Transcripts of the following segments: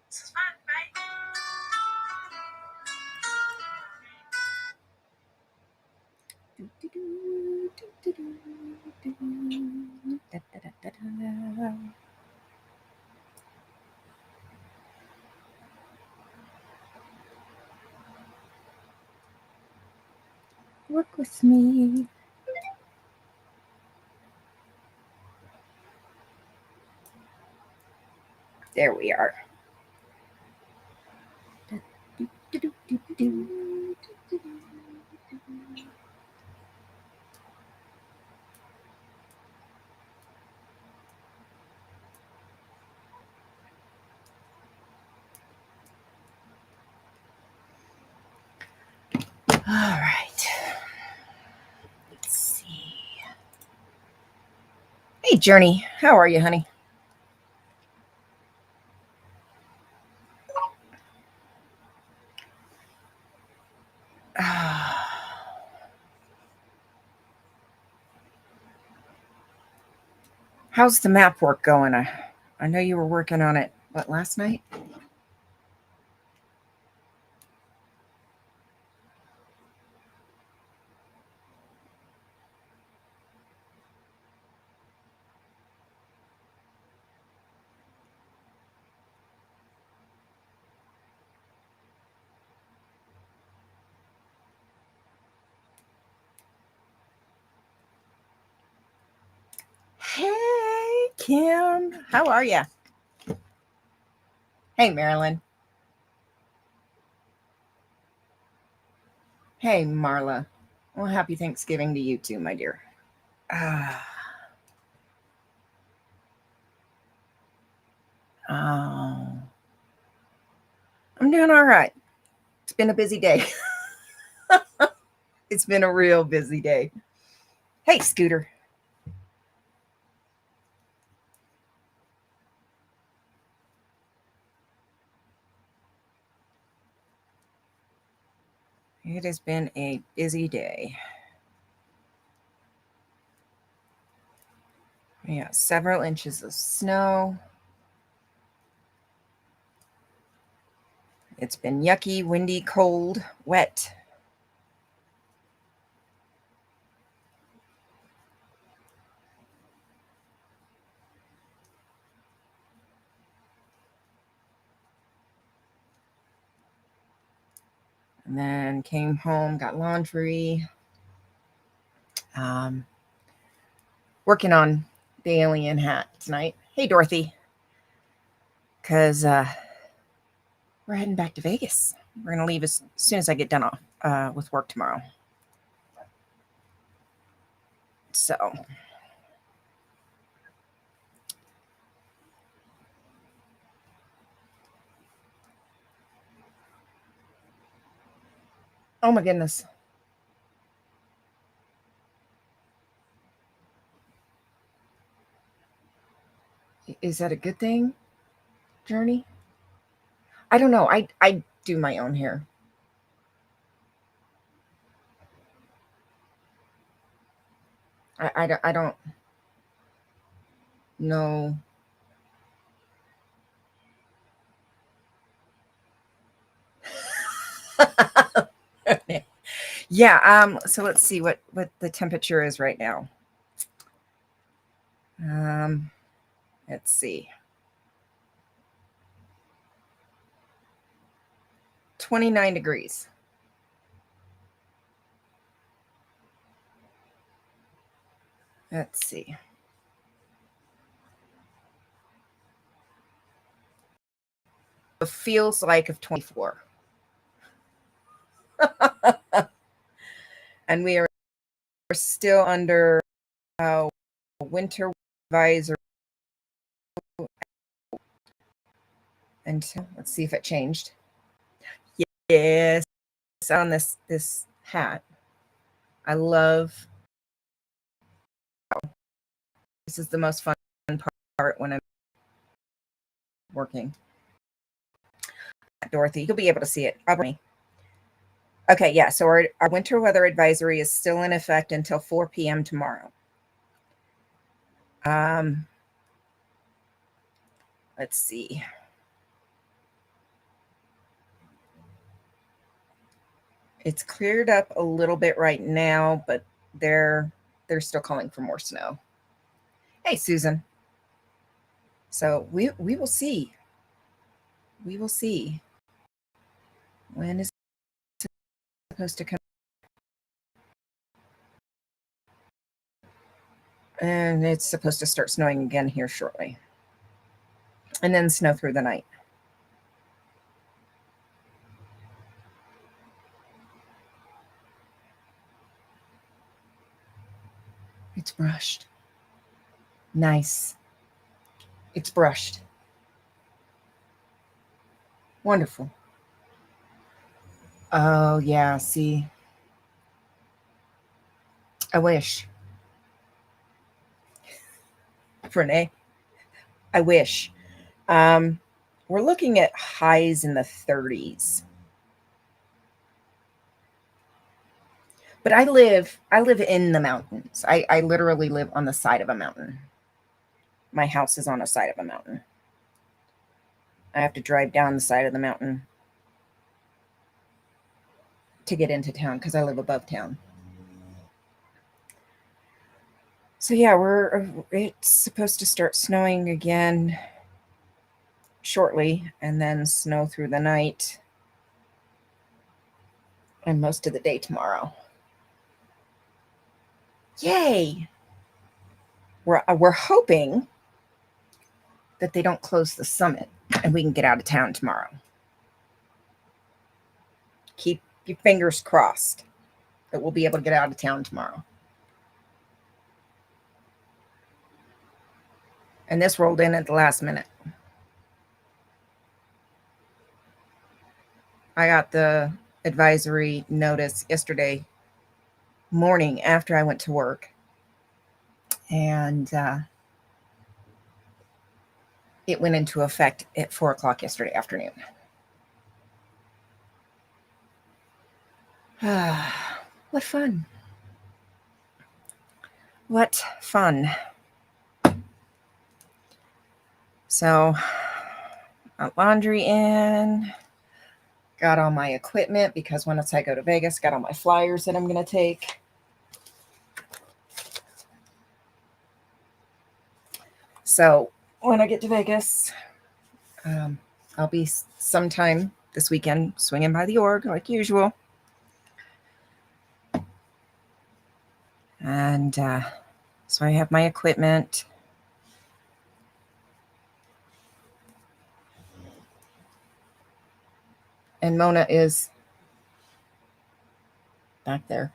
This is fun, right? Work with me. There we are. All right. Let's see. Hey, Journey. How are you, honey? How's the map work going? I know you were working on it, what, last night? Hey, Kim. How are you? Hey, Marilyn. Hey, Marla. Well, happy Thanksgiving to you too, my dear. Oh, I'm doing all right. It's been a busy day. It's been a real busy day. Hey, Scooter. It has been a busy day. We got several inches of snow. It's been yucky, windy, cold, wet. And then came home, got laundry. Working on the alien hat tonight. Hey, Dorothy. Because we're heading back to Vegas. We're going to leave as soon as I get done off with work tomorrow. So, oh my goodness. Is that a good thing, Journey? I don't know. I do my own hair. I don't know. Yeah. So let's see what the temperature is right now. Let's see. 29 degrees. Let's see. It feels like of 24. And we are still under winter advisory until, let's see if it changed. Yes, on this hat. I love. This is the most fun part when I'm working. Dorothy, you'll be able to see it. Okay, yeah. So our winter weather advisory is still in effect until 4 p.m. tomorrow. Let's see. It's cleared up a little bit right now, but they're still calling for more snow. Hey, Susan. So we will see. We will see. When is it supposed to come? And it's supposed to start snowing again here shortly. And then snow through the night. It's brushed. Nice. It's brushed. Wonderful. Oh, yeah. See, I wish. Renee, I wish. We're looking at highs in the 30s. But I live in the mountains. I literally live on the side of a mountain. My house is on the side of a mountain. I have to drive down the side of the mountain to get into town because I live above town. So yeah, it's supposed to start snowing again shortly and then snow through the night and most of the day tomorrow. Yay! We're hoping that they don't close the summit and we can get out of town tomorrow. Keep your fingers crossed that we'll be able to get out of town tomorrow. And this rolled in at the last minute. I got the advisory notice yesterday morning after I went to work. And it went into effect at 4 o'clock yesterday afternoon. What fun. What fun. So, got laundry in, got all my equipment because once I go to Vegas, got all my flyers that I'm going to take. So, when I get to Vegas, I'll be sometime this weekend swinging by the org like usual. And so I have my equipment. And Mona is back there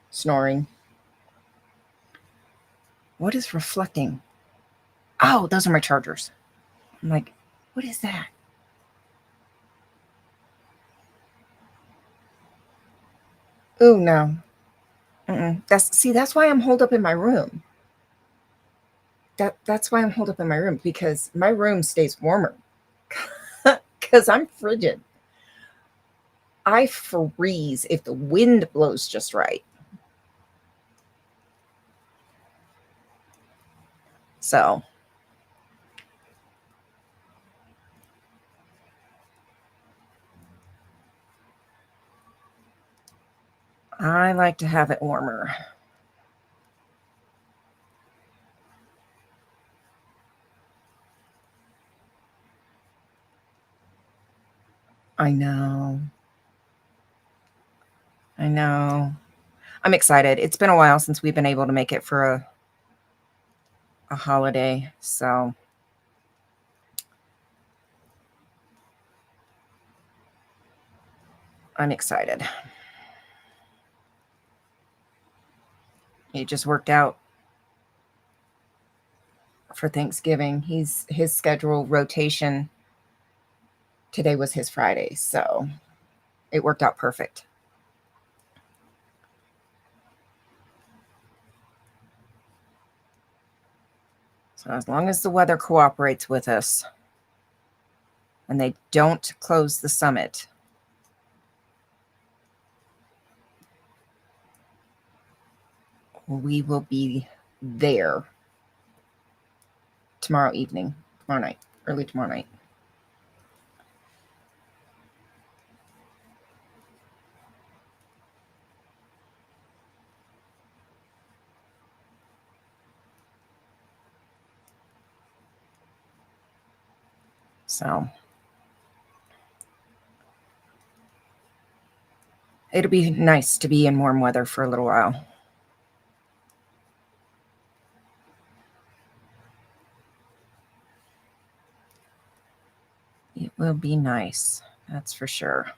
snoring. What is reflecting? Oh, those are my chargers. I'm like, what is that? Oh, no. That's why I'm holed up in my room. That's why I'm holed up in my room, because my room stays warmer. Because I'm frigid. I freeze if the wind blows just right. So I like to have it warmer. I know. I'm excited. It's been a while since we've been able to make it for a holiday, so I'm excited. It just worked out for Thanksgiving. His schedule rotation today was his Friday, so it worked out perfect. So as long as the weather cooperates with us and they don't close the summit, we will be there tomorrow night, early tomorrow night. So it'll be nice to be in warm weather for a little while. It will be nice, that's for sure.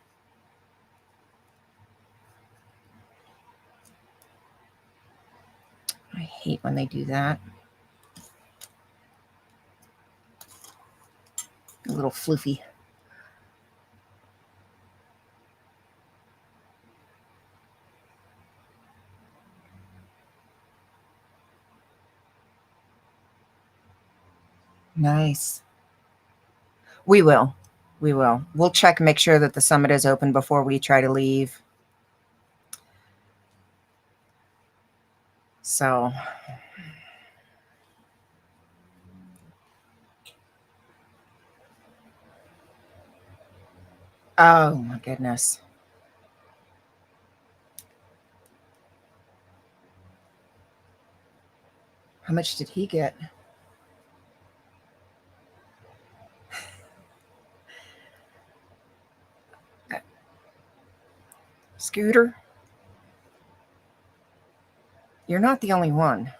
I hate when they do that. A little floofy. Nice. We will. We will. We'll check, make sure that the summit is open before we try to leave. So, oh my goodness. How much did he get? Scooter, you're not the only one.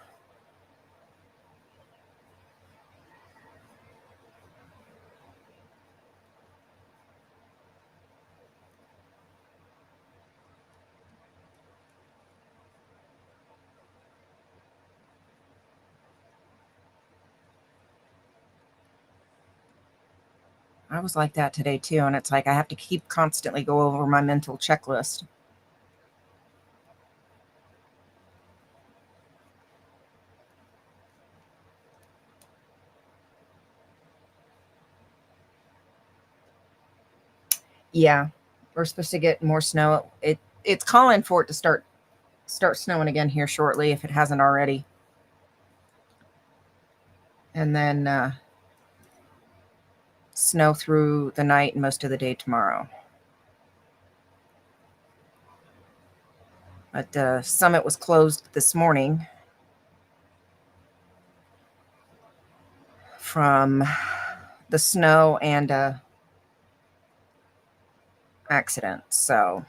I was like that today too, and it's like I have to keep constantly go over my mental checklist. Yeah, we're supposed to get more snow. It's calling for it to start snowing again here shortly if it hasn't already. And then snow through the night and most of the day tomorrow. But the summit was closed this morning from the snow and accident. So,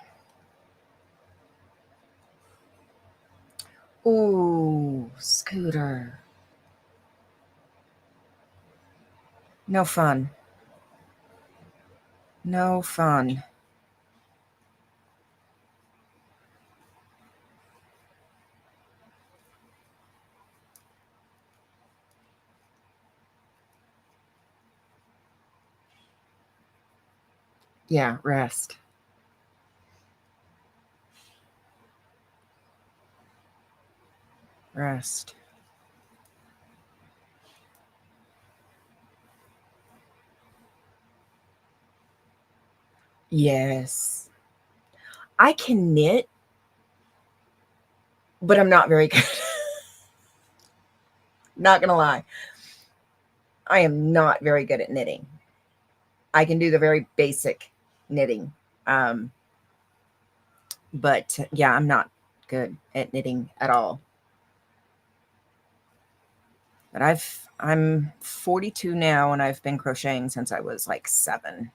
ooh, Scooter. No fun. No fun. Yeah, rest. Rest. Yes. I can knit, but I'm not very good. Not gonna lie. I am not very good at knitting. I can do the very basic knitting. Um, but yeah, I'm not good at knitting at all. But I'm 42 now and I've been crocheting since I was like 7.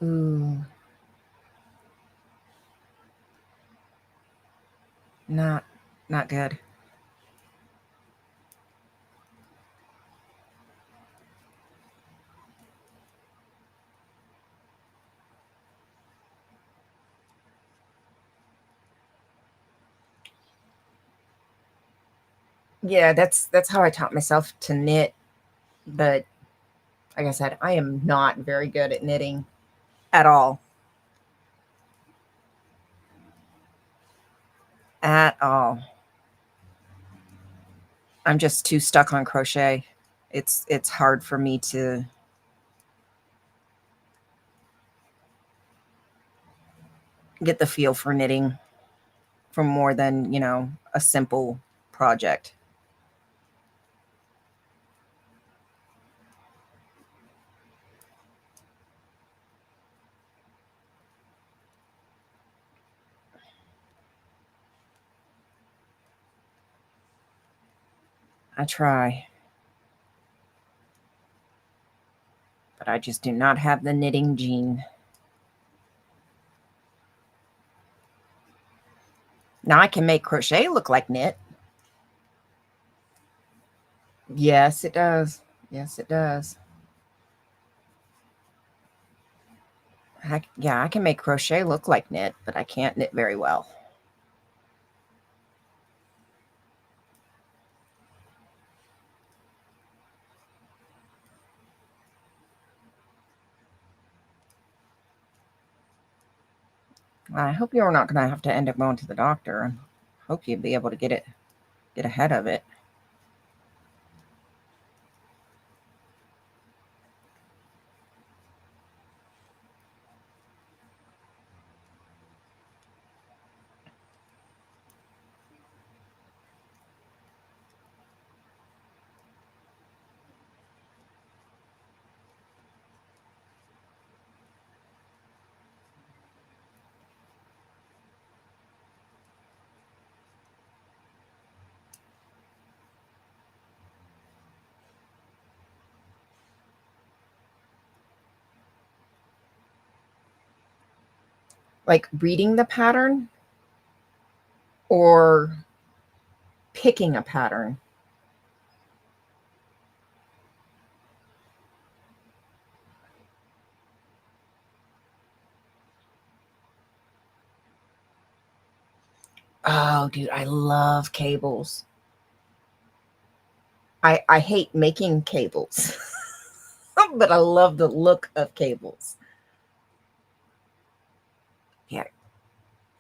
Ooh, not not good. Yeah, that's how I taught myself to knit, but like I said, I am not very good at knitting at all. At all. I'm just too stuck on crochet. It's hard for me to get the feel for knitting for more than, a simple project. I try. But I just do not have the knitting gene. Now I can make crochet look like knit. Yes, it does. Yes, it does. Yeah, I can make crochet look like knit, but I can't knit very well. I hope you're not going to have to end up going to the doctor. I hope you'll be able to get ahead of it. Like reading the pattern or picking a pattern? Oh, dude, I love cables. I hate making cables, but I love the look of cables. Yeah,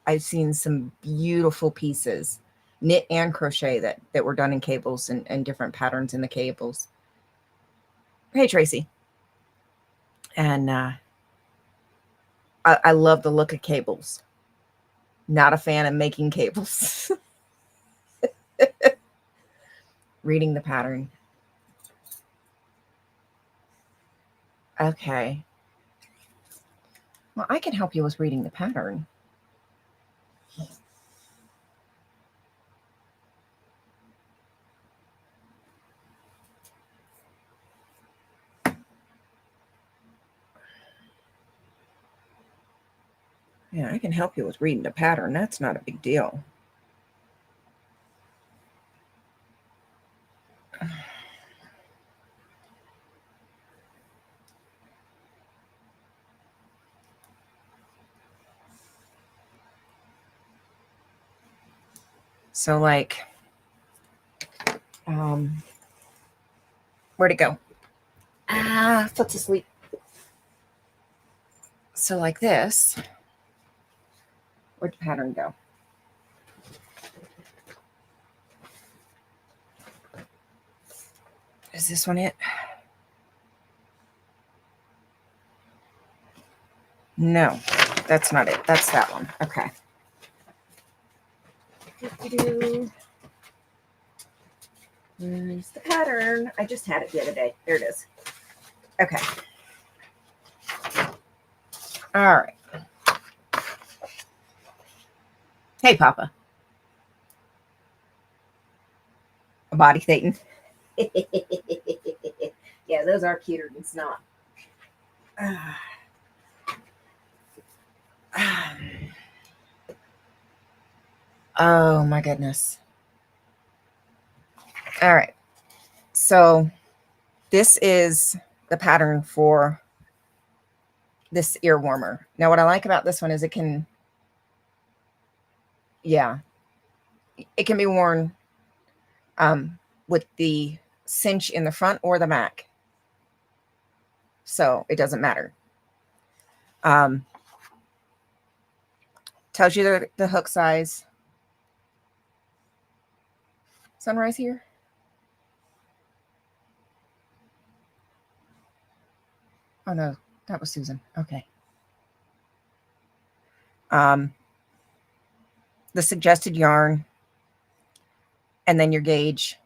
I've seen some beautiful pieces, knit and crochet, that were done in cables and different patterns in the cables. Hey, Tracy. And I love the look of cables. Not a fan of making cables. Reading the pattern. Okay. Well, I can help you with reading the pattern. Yeah, I can help you with reading the pattern. That's not a big deal. So, like, where'd it go? Foot's asleep. So, like this, where'd the pattern go? Is this one it? No, that's not it. That's that one. Okay. Where's the pattern? I just had it the other day. There it is. Okay. All right. Hey, Papa. A body Satan. Yeah, those are cuter than snot. Oh my goodness. All right. So this is the pattern for this ear warmer. Now, what I like about this one is it can be worn with the cinch in the front or the back. So it doesn't matter. Tells you the hook size. Sunrise here. Oh no, that was Susan. Okay. The suggested yarn, and then your gauge.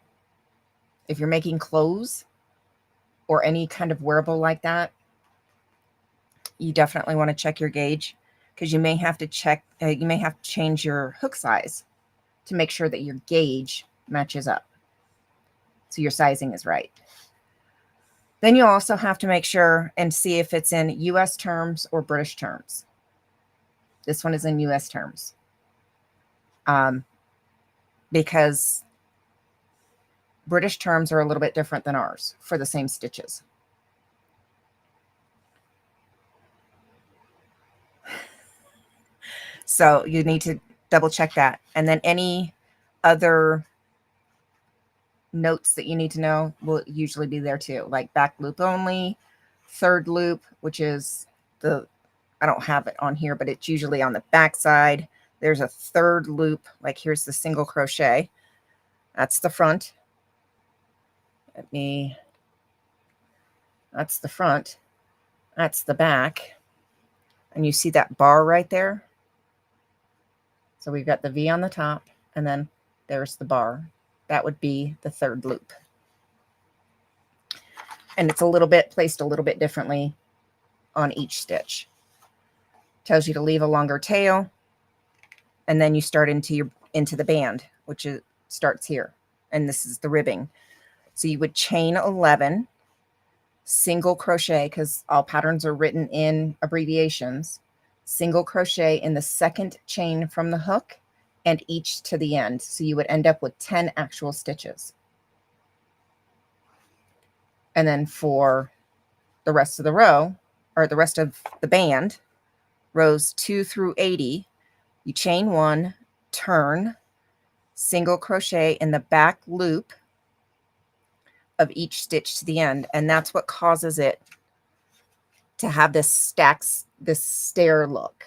If you're making clothes or any kind of wearable like that, you definitely want to check your gauge, because you may have to change your hook size to make sure that your gauge matches up. so your sizing is right. Then you also have to make sure and see if it's in US terms or British terms. This one is in US terms. Because British terms are a little bit different than ours for the same stitches. So you need to double check that. And then any other notes that you need to know will usually be there too, like back loop only, third loop, which is I don't have it on here, but it's usually on the back side. There's a third loop, like here's the single crochet. That's the front. That's the front. That's the back. And you see that bar right there? So we've got the V on the top, and then there's the bar. That would be the third loop. And it's placed a little bit differently on each stitch. Tells you to leave a longer tail, and then you start into the band, which starts here. And this is the ribbing. So you would chain 11, single crochet, because all patterns are written in abbreviations, single crochet in the second chain from the hook and each to the end. So you would end up with 10 actual stitches. And then for the rest of the row, or the rest of the band, rows 2 through 80, you chain 1, turn, single crochet in the back loop of each stitch to the end. And that's what causes it to have this stair look,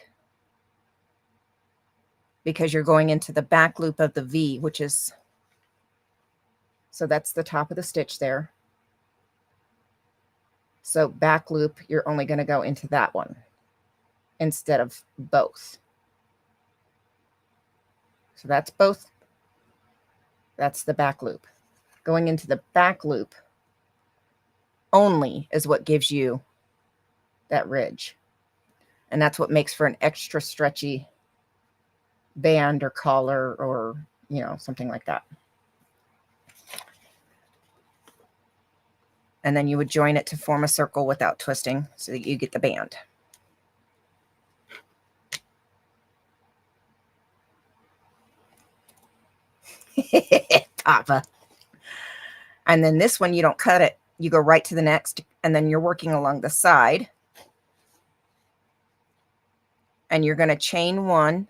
because you're going into the back loop of the V, which is, so that's the top of the stitch there. So back loop, you're only going to go into that one instead of both. So that's both. That's the back loop. Going into the back loop only is what gives you that ridge. And that's what makes for an extra stretchy band or collar or, something like that. And then you would join it to form a circle without twisting so that you get the band. Papa. And then this one, you don't cut it. You go right to the next, and then you're working along the side. And you're going to chain 1.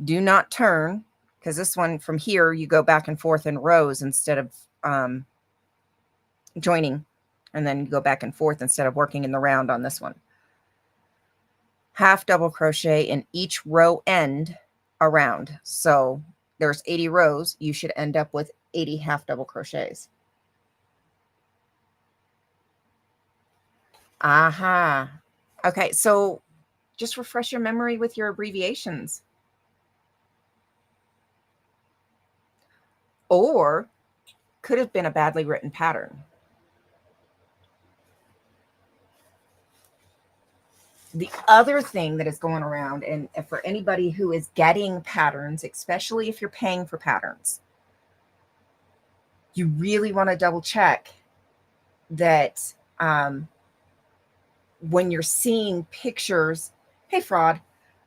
Do not turn, because this one from here, you go back and forth in rows instead of joining. And then you go back and forth instead of working in the round on this one. Half double crochet in each row end around. So there's 80 rows. You should end up with 80 half double crochets. Aha. Okay, so just refresh your memory with your abbreviations. Or could have been a badly written pattern. The other thing that is going around, and for anybody who is getting patterns, especially if you're paying for patterns, you really want to double check that when you're seeing pictures, hey fraud,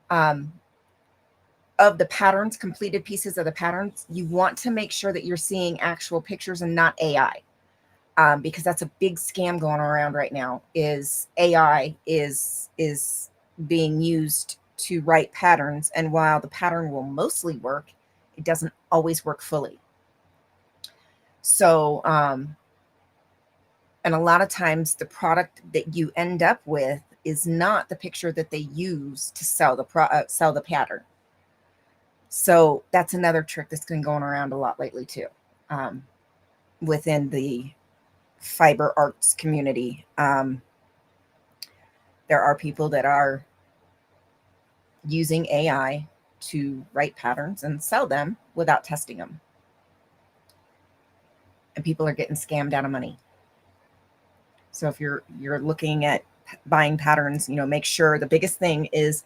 of the patterns, completed pieces of the patterns, you want to make sure that you're seeing actual pictures and not AI. Because that's a big scam going around right now, is AI is being used to write patterns. And while the pattern will mostly work, it doesn't always work fully. So, and a lot of times the product that you end up with is not the picture that they use to sell the pattern. So that's another trick that's been going around a lot lately too, within the fiber arts community. There are people that are using AI to write patterns and sell them without testing them. And people are getting scammed out of money. So if you're looking at buying patterns, make sure the biggest thing is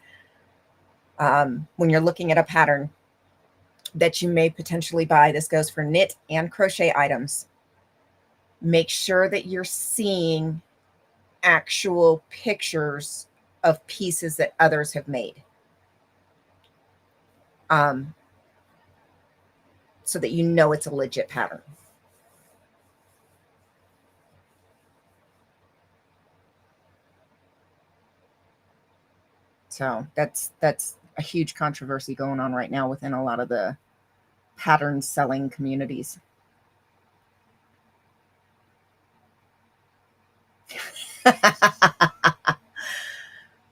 when you're looking at a pattern that you may potentially buy, this goes for knit and crochet items, Make sure that you're seeing actual pictures of pieces that others have made, so that you know it's a legit pattern. So that's a huge controversy going on right now within a lot of the pattern selling communities.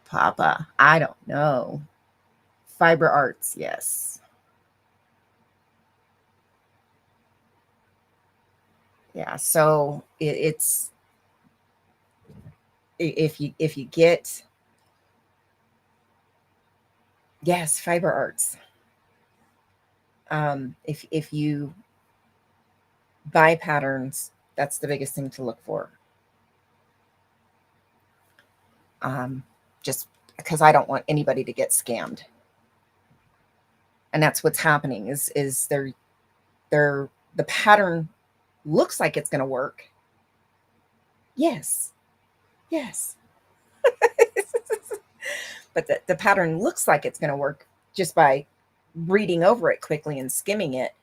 Papa, I don't know. Fiber arts, yes. Yeah, so it's if you get, yes, fiber arts. If you buy patterns, that's the biggest thing to look for. Just because I don't want anybody to get scammed, and that's what's happening. Is they're the pattern looks like it's going to work. Yes, yes, but the pattern looks like it's going to work just by reading over it quickly and skimming it.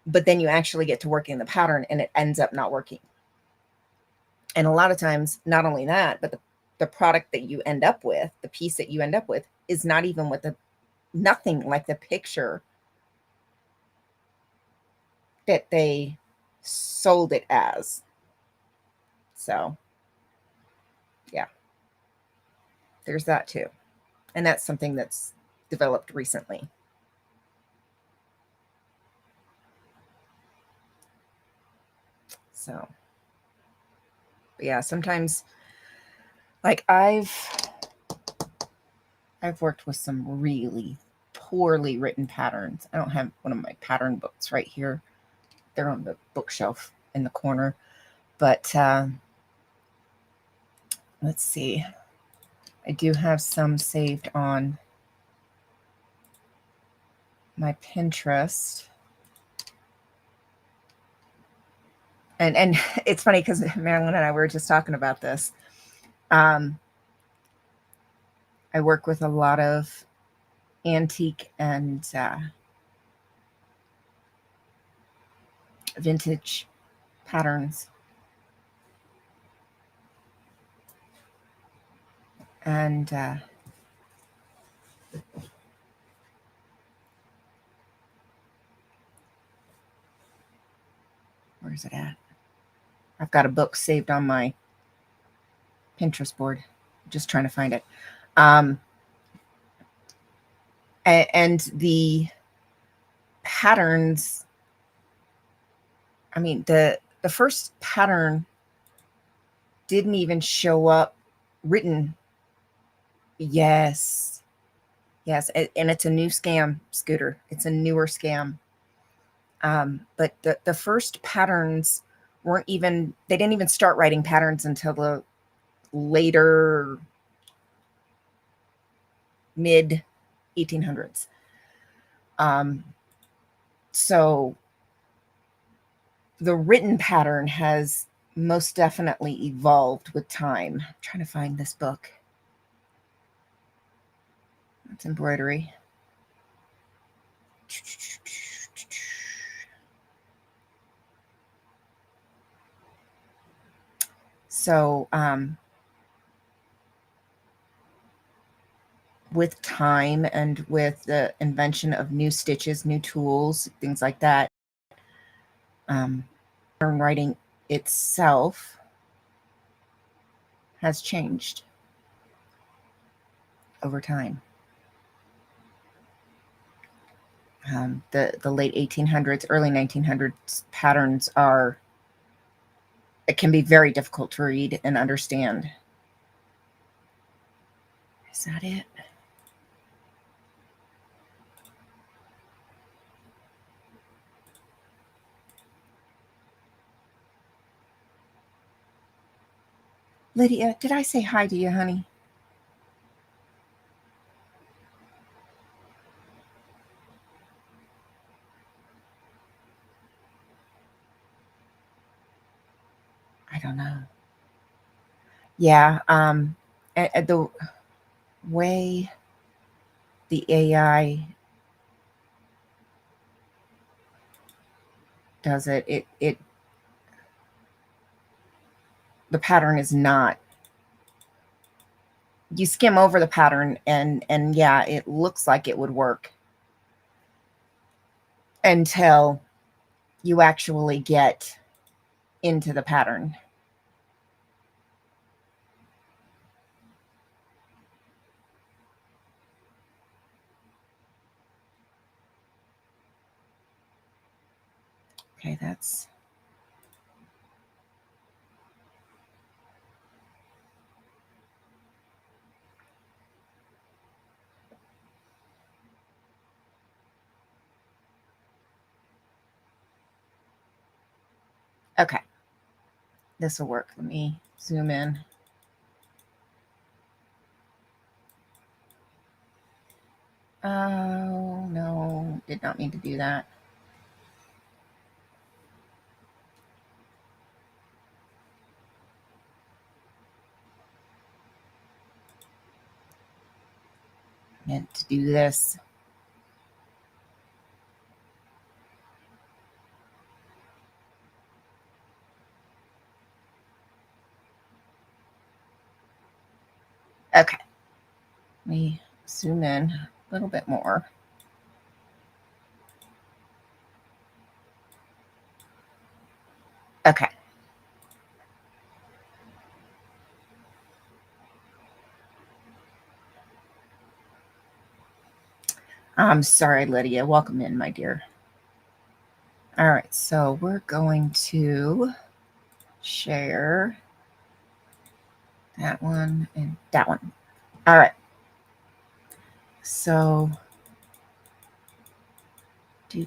But then you actually get to working the pattern and it ends up not working. And a lot of times, not only that, but the product that you end up with, the piece that you end up with, is not even what nothing like the picture that they sold it as. So, yeah, there's that too. And that's something that's developed recently. So, yeah, sometimes, like I've worked with some really poorly written patterns. I don't have one of my pattern books right here. They're on the bookshelf in the corner. But let's see. I do have some saved on my Pinterest. And it's funny because Marilyn and I were just talking about this. I work with a lot of antique and vintage patterns. And where's it at? I've got a book saved on my Pinterest board. Just trying to find it. And the patterns, I mean, the first pattern didn't even show up written. Yes. Yes. And it's a new scam, Scooter. It's a newer scam. But the first patterns weren't even, they didn't even start writing patterns until the later mid 1800s. So the written pattern has most definitely evolved with time. I'm trying to find this book. It's embroidery. So with time and with the invention of new stitches, new tools, things like that, writing itself has changed over time. The late 1800s, early 1900s patterns it can be very difficult to read and understand. Is that it? Lydia, did I say hi to you, honey? I don't know. Yeah, the way the AI does it, the pattern is not. You skim over the pattern, and yeah, it looks like it would work until you actually get into the pattern. Okay, that's okay. This will work. Let me zoom in. Oh, no, did not mean to do that. Meant to do this. Okay. Let me zoom in a little bit more. Okay. I'm sorry, Lydia. Welcome in, my dear. All right, so we're going to share that one and that one. All right. So, I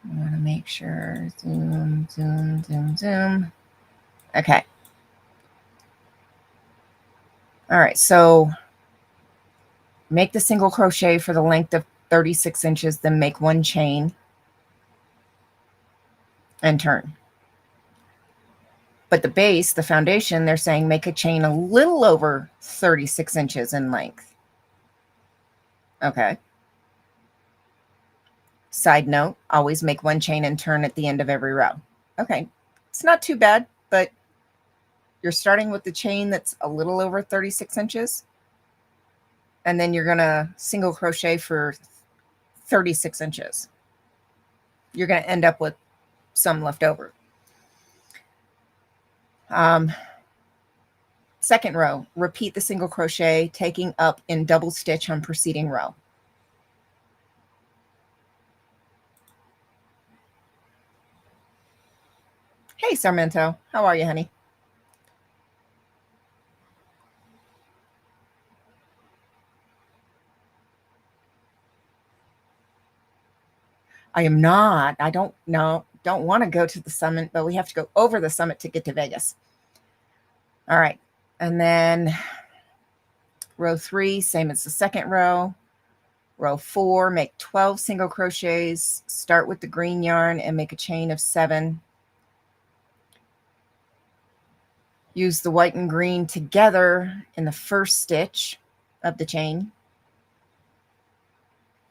want to make sure. Zoom, zoom, zoom, zoom. Okay. All right, so make the single crochet for the length of 36 inches, then make one chain and turn. But the base, the foundation, they're saying make a chain a little over 36 inches in length. Okay. Side note, always make one chain and turn at the end of every row. Okay. It's not too bad, but you're starting with the chain that's a little over 36 inches. And then you're going to single crochet for 36 inches. You're going to end up with some left over. Second row, repeat the single crochet, taking up in double stitch on preceding row. Hey, Sarmento. How are you, honey? I am not. I don't want to go to the summit, but we have to go over the summit to get to Vegas. All right. And then row 3, same as the second row. Row 4, make 12 single crochets. Start with the green yarn and make a chain of 7. Use the white and green together in the first stitch of the chain.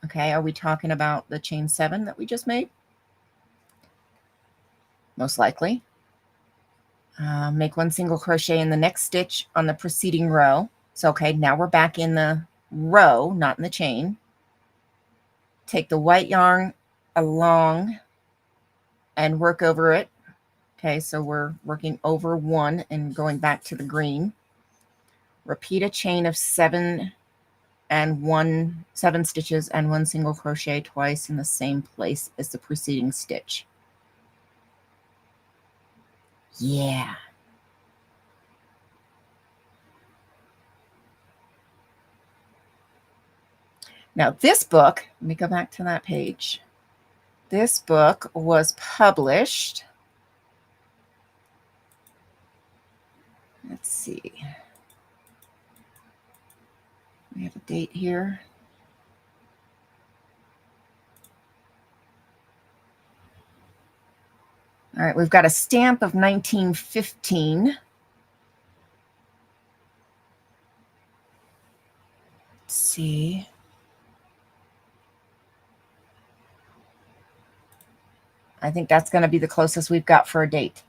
Okay, are we talking about the chain 7 that we just made? Most likely. Make one single crochet in the next stitch on the preceding row. So, okay, now we're back in the row, not in the chain. Take the white yarn along and work over it. Okay, so we're working over 1 and going back to the green. Repeat a chain of 7 stitches and 1 single crochet twice in the same place as the preceding stitch. Yeah. Now this book, let me go back to that page. This book was published. Let's see. We have a date here. All right, we've got a stamp of 1915. Let's see. I think that's going to be the closest we've got for a date.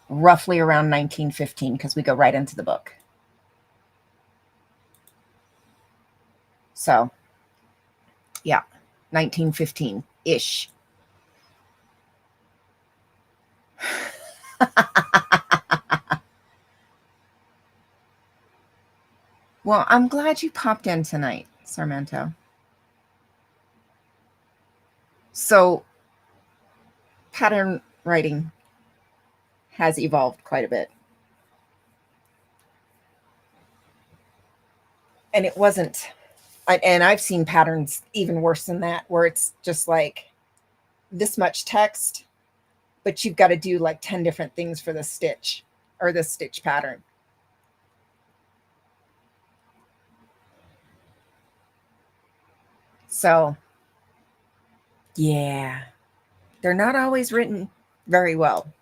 Roughly around 1915, because we go right into the book. So, yeah, 1915-ish. Well, I'm glad you popped in tonight, Sarmento. So, pattern writing has evolved quite a bit. And it wasn't, and I've seen patterns even worse than that, where it's just like this much text, but you've got to do like 10 different things for the stitch or the stitch pattern. So, yeah, they're not always written very well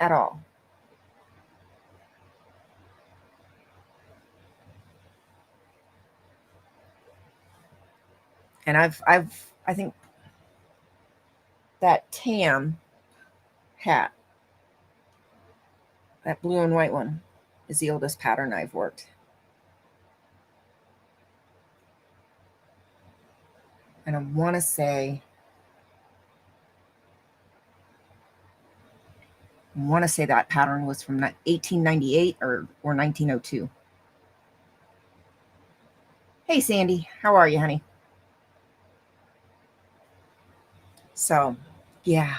at all. And I think that tam hat, that blue and white one, is the oldest pattern I've worked. And I want to say that pattern was from 1898 or 1902. Hey, Sandy, how are you, honey? So, yeah.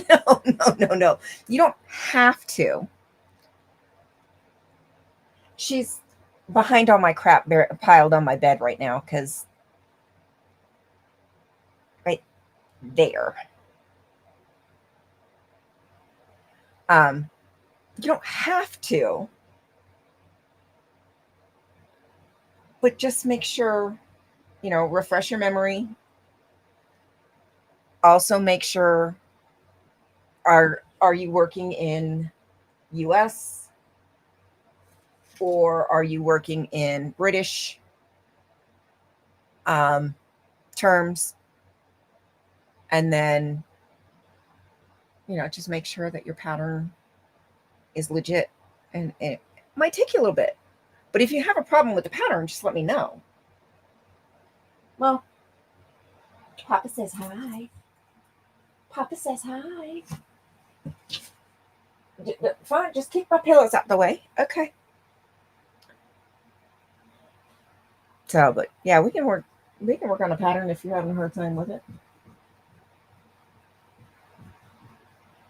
No. You don't have to. She's behind all my crap piled on my bed right now, because right there. You don't have to, but just make sure, refresh your memory. Also make sure, are you working in US or are you working in British terms? And then, just make sure that your pattern is legit. And it might take you a little bit. But if you have a problem with the pattern, just let me know. Well, Papa says hi. Papa says hi. Fine, just keep my pillows out the way. Okay. So, but yeah, we can work on a pattern if you're having a hard time with it.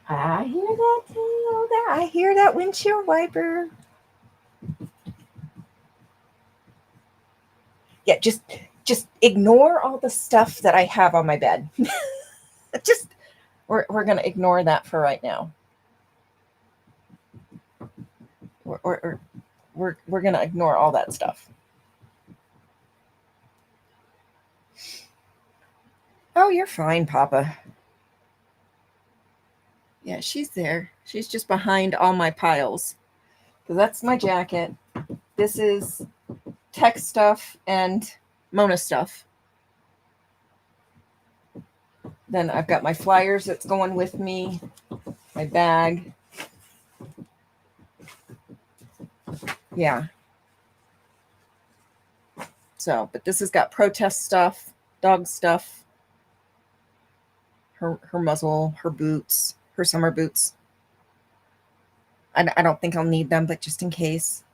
I hear that tail. I hear that windshield wiper. Yeah, just ignore all the stuff that I have on my bed. Just we're gonna ignore that for right now. We're gonna ignore all that stuff. Oh, you're fine, Papa. Yeah, she's there. She's just behind all my piles. So that's my jacket. This is tech stuff and Mona stuff. Then I've got my flyers that's going with me, my bag. Yeah. So, but this has got protest stuff, dog stuff, her muzzle, her boots, her summer boots. I don't think I'll need them, but just in case.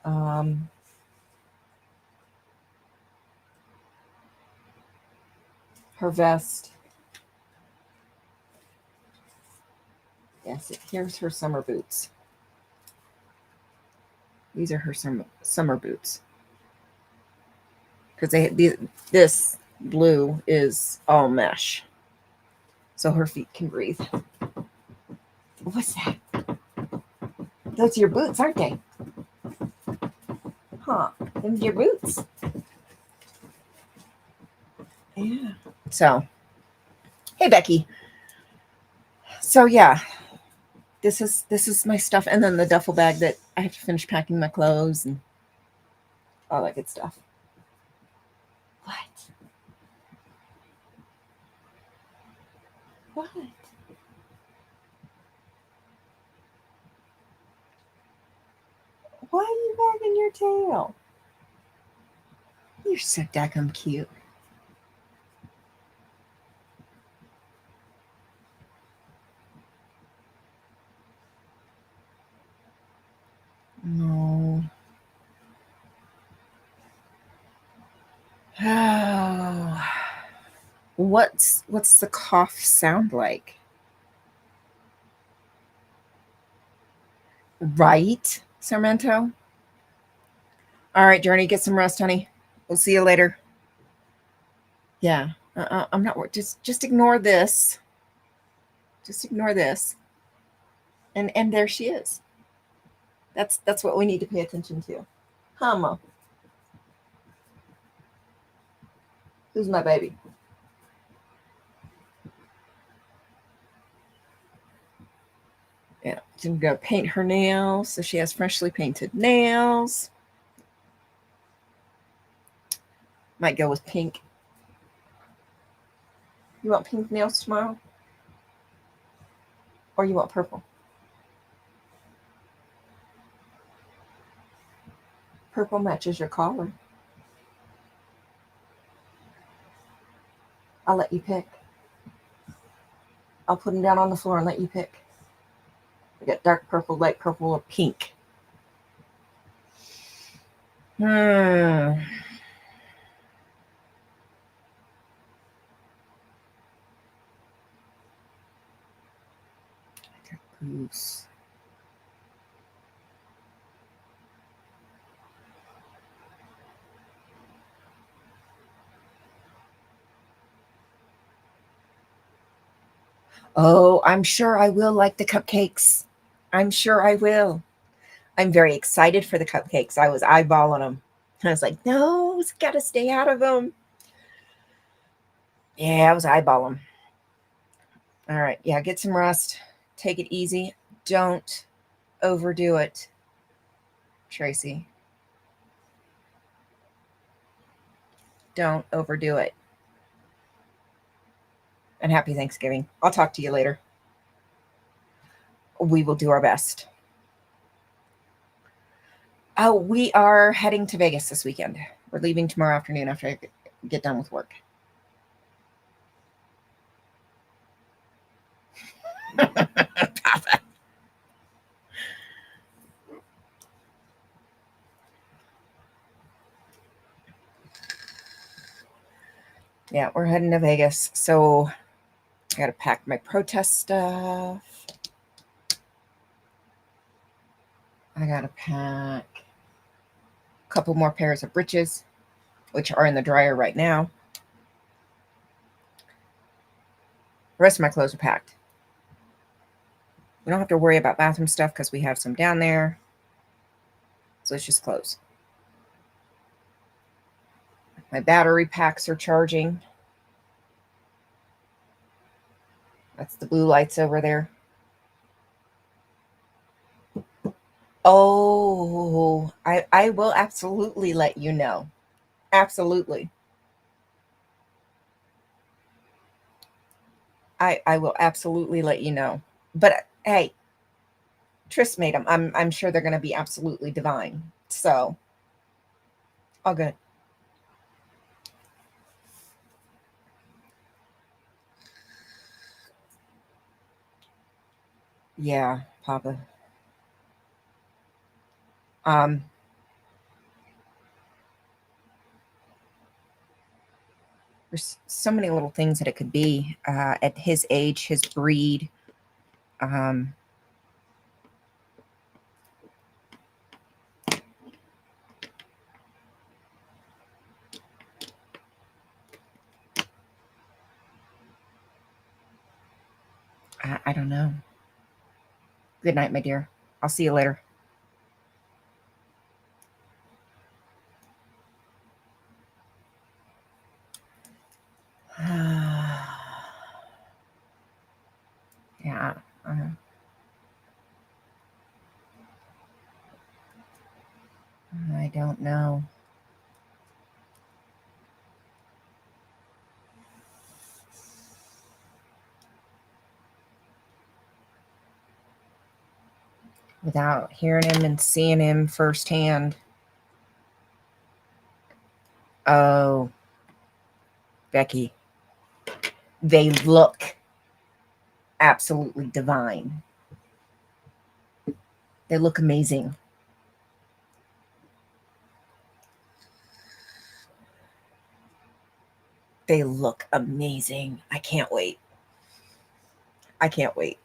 Her vest. Yes, here's her summer boots. These are her summer boots. Because this blue is all mesh, so her feet can breathe. What's that? Those are your boots, aren't they? Huh. Them's your boots. Yeah. So, hey Becky. So yeah, this is my stuff, and then the duffel bag that I have to finish packing my clothes and all that good stuff. What? What? Why are you wagging your tail? You're so daggum cute. No. Oh. What's the cough sound like? Right, Sarmento? All right, Journey, get some rest, honey. We'll see you later. Yeah. I'm not just ignore this. Just ignore this. And there she is. That's what we need to pay attention to. Humma. Who's my baby? Yeah, she's gonna paint her nails, so she has freshly painted nails. Might go with pink. You want pink nails tomorrow? Or you want purple? Purple matches your collar. I'll let you pick. I'll put them down on the floor and let you pick. I got dark purple, light purple, or pink. Hmm. Goose. Oh, I'm sure I will like the cupcakes. I'm sure I will. I'm very excited for the cupcakes. I was eyeballing them. I was like, no, it's got to stay out of them. Yeah, I was eyeballing them. All right. Yeah, get some rest. Take it easy. Don't overdo it, Tracy. Don't overdo it. And happy Thanksgiving. I'll talk to you later. We will do our best. Oh, we are heading to Vegas this weekend. We're leaving tomorrow afternoon after I get done with work. Papa. Yeah, we're heading to Vegas. So I got to pack my protest stuff. I got to pack a couple more pairs of breeches, which are in the dryer right now. The rest of my clothes are packed. We don't have to worry about bathroom stuff because we have some down there. So it's just clothes. My battery packs are charging. That's the blue lights over there. Oh, I will absolutely let you know. Absolutely. I will absolutely let you know. But hey, Tris made them. I'm sure they're going to be absolutely divine. So, all good. Yeah, Papa. Um, there's so many little things that it could be at his age, his breed. Um, I don't know. Good night, my dear. I'll see you later. Yeah. I don't know. Without hearing him and seeing him firsthand. Oh, Becky, they look absolutely divine. They look amazing. They look amazing. I can't wait. I can't wait.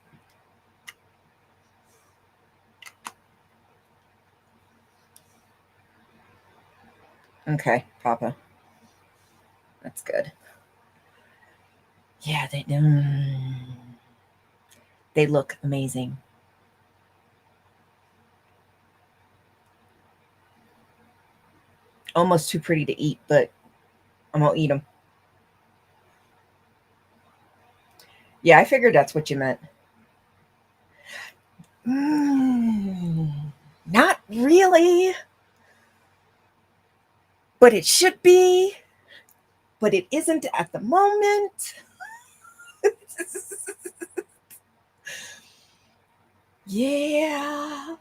Okay, Papa. That's good. Yeah, they look amazing. Almost too pretty to eat, but I'm gonna eat them. Yeah, I figured that's what you meant. Mm, not really, but it should be, but it isn't at the moment. Yeah.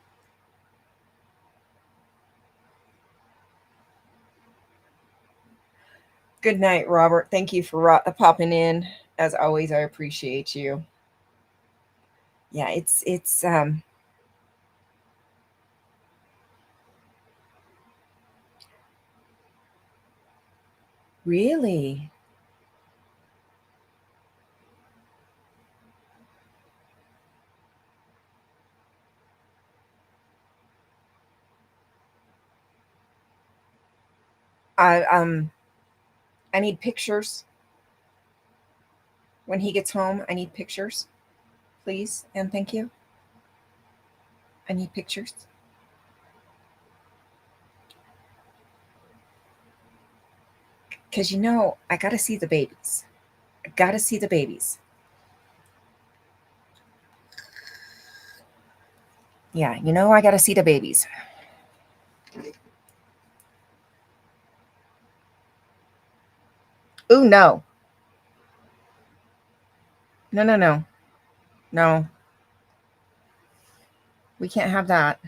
Good night, Robert. Thank you for popping in. As always, I appreciate you. Yeah, it's really. I need pictures when he gets home. I need pictures, please, and thank you. I need pictures. Because I got to see the babies. I got to see the babies. Yeah, I got to see the babies. Ooh, no. No, no, no. No. We can't have that.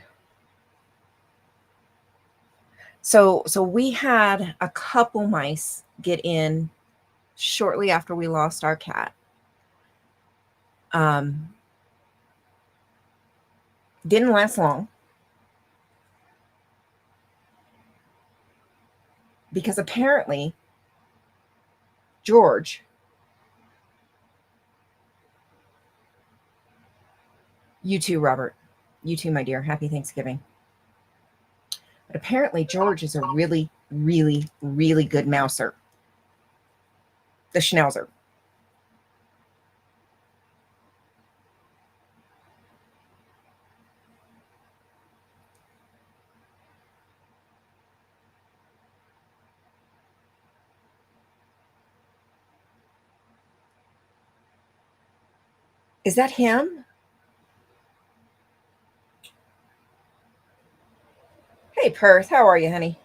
So we had a couple mice get in shortly after we lost our cat. Um, didn't last long because apparently George, you too, Robert, you too, my dear. Happy Thanksgiving. But apparently George is a really, really, really good mouser. The schnauzer. Is that him? Hey, Perth, how are you, honey?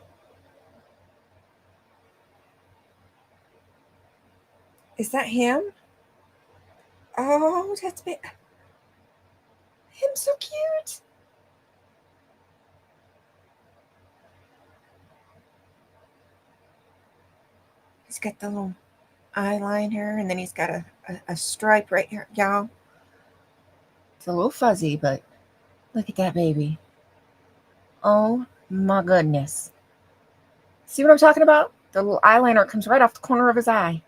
Is that him? Oh, that's him. So cute. He's got the little eyeliner, and then he's got a stripe right here, y'all. It's a little fuzzy, but look at that baby. Oh my goodness. See what I'm talking about? The little eyeliner comes right off the corner of his eye.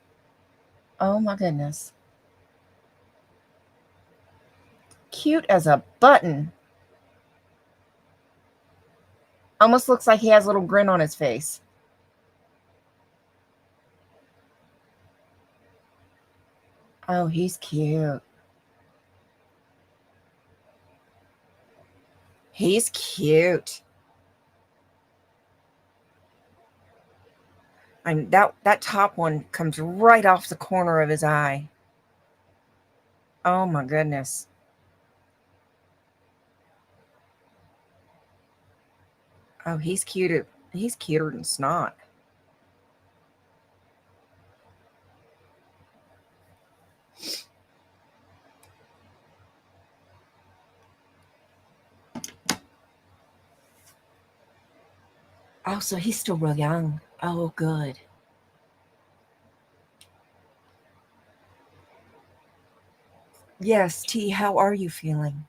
Oh my goodness. Cute as a button. Almost looks like he has a little grin on his face. Oh, he's cute. He's cute. That top one comes right off the corner of his eye. Oh my goodness. Oh, he's cute. He's cuter than Snot. Oh, so he's still real young. Oh, good. Yes, T, how are you feeling?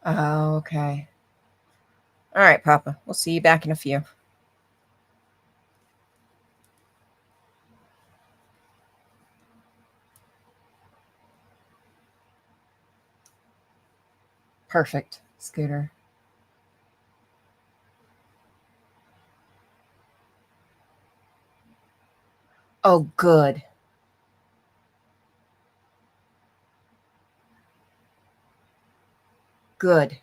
Oh, okay. All right, Papa. We'll see you back in a few. Perfect, Scooter. Oh, good. Good.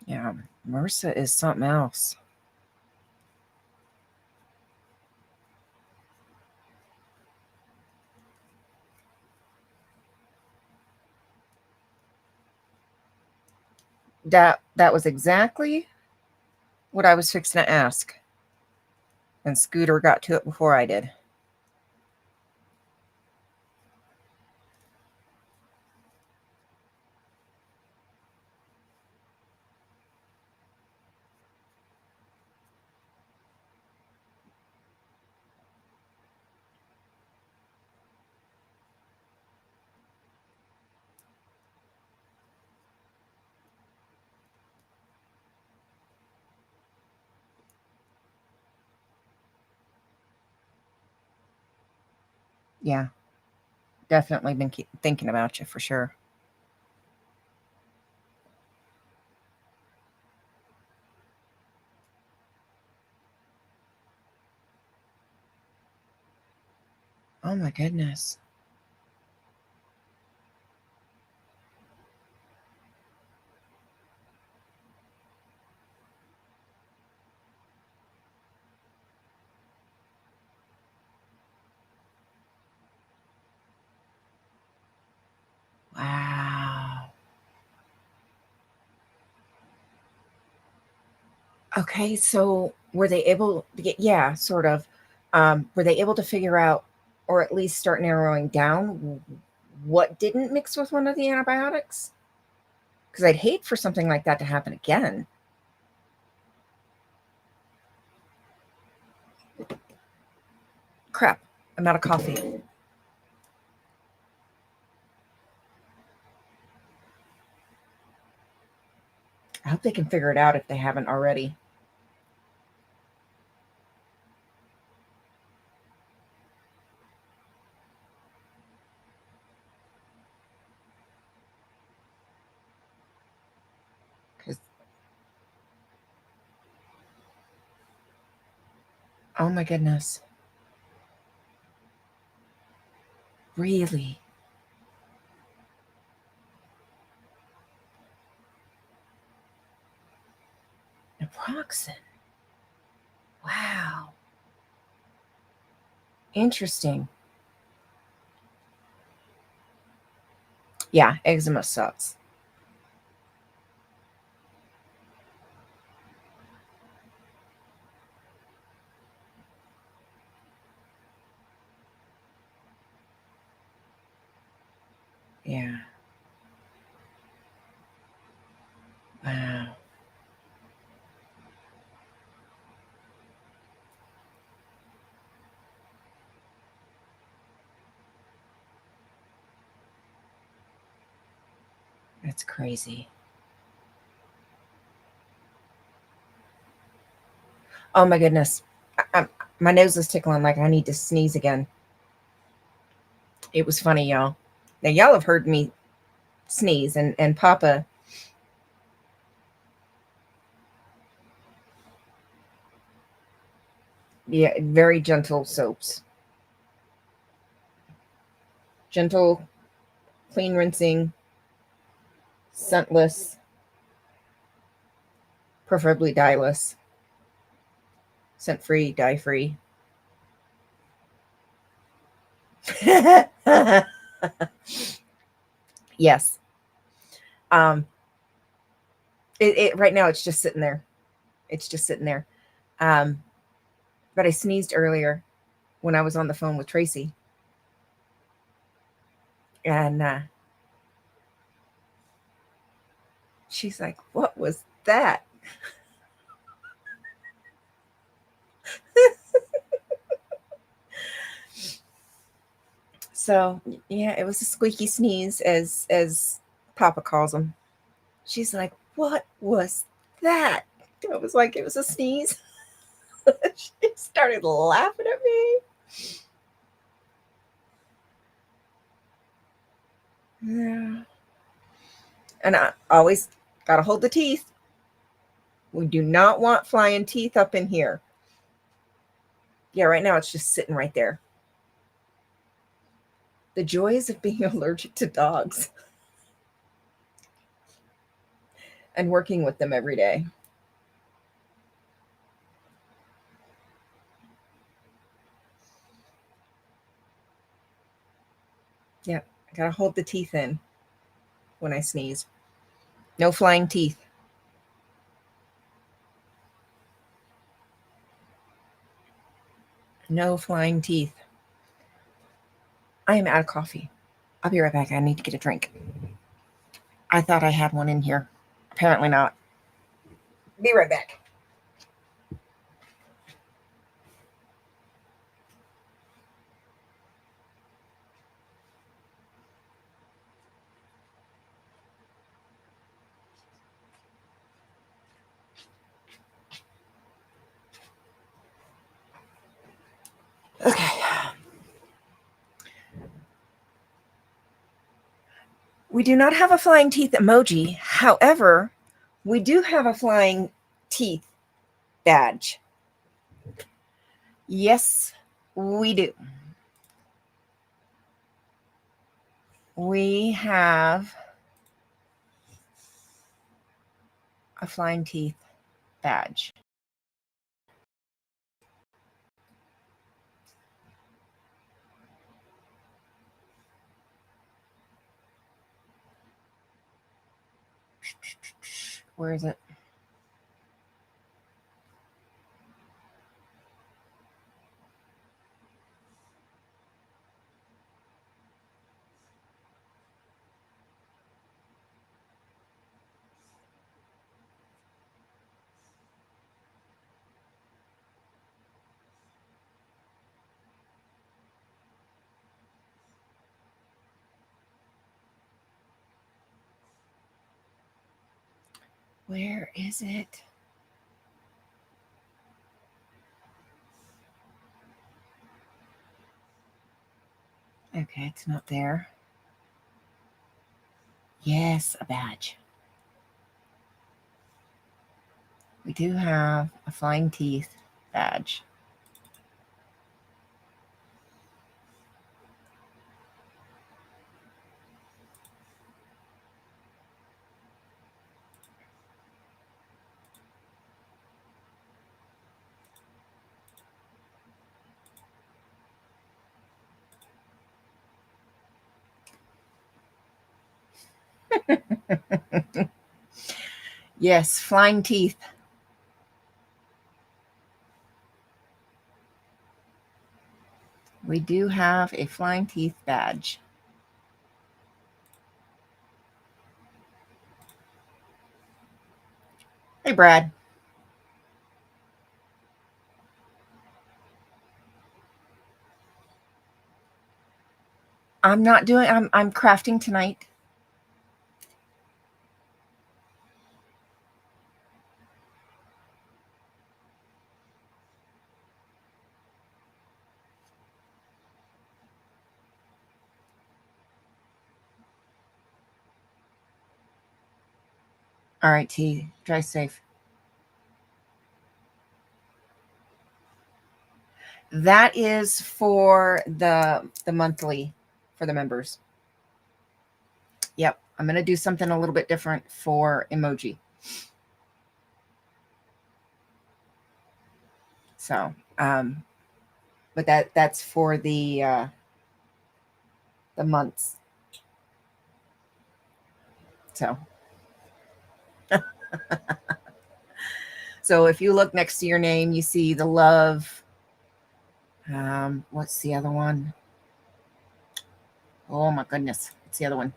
Yeah, Marissa is something else. That was exactly what I was fixing to ask. And Scooter got to it before I did. Yeah, definitely been thinking about you for sure. Oh my goodness. Wow. Okay, so were they able to get, yeah, sort of. Were they able to figure out, or at least start narrowing down, what didn't mix with one of the antibiotics? Because I'd hate for something like that to happen again. Crap, I'm out of coffee. I hope they can figure it out if they haven't already. Because, oh my goodness. Really? Naproxen? Wow. Interesting. Yeah, eczema sucks. Yeah. Wow. That's crazy. Oh my goodness. My nose is tickling like I need to sneeze again. It was funny, y'all. Now, y'all have heard me sneeze, and Papa, yeah, very gentle soaps. Gentle, clean rinsing, scentless, preferably dye-less, scent-free, dye-free. Yes. Um, it right now it's just sitting there. It's just sitting there. Um, but I sneezed earlier when I was on the phone with Tracy, and she's like, "What was that?" So yeah, it was a squeaky sneeze, as Papa calls them. She's like, "What was that?" I was like, "It was a sneeze." She started laughing at me. Yeah. And I always gotta hold the teeth. We do not want flying teeth up in here. Yeah, right now it's just sitting right there. The joys of being allergic to dogs and working with them every day. Yeah, I gotta hold the teeth in when I sneeze. No flying teeth. No flying teeth. I am out of coffee. I'll be right back. I need to get a drink. I thought I had one in here. Apparently not. Be right back. Okay. We do not have a flying teeth emoji. However, we do have a flying teeth badge. Yes, we do. We have a flying teeth badge. Where is it? Where is it? Okay, it's not there. Yes, a badge. We do have a flying teeth badge. Yes, flying teeth. We do have a flying teeth badge. Hey, Brad. I'm not doing. I'm crafting tonight. All right, T. Drive safe. That is for the monthly for the members. Yep, I'm gonna do something a little bit different for emoji. So, but that's for the months. So, so if you look next to your name, you see the love. What's the other one? Oh my goodness, what's the other one?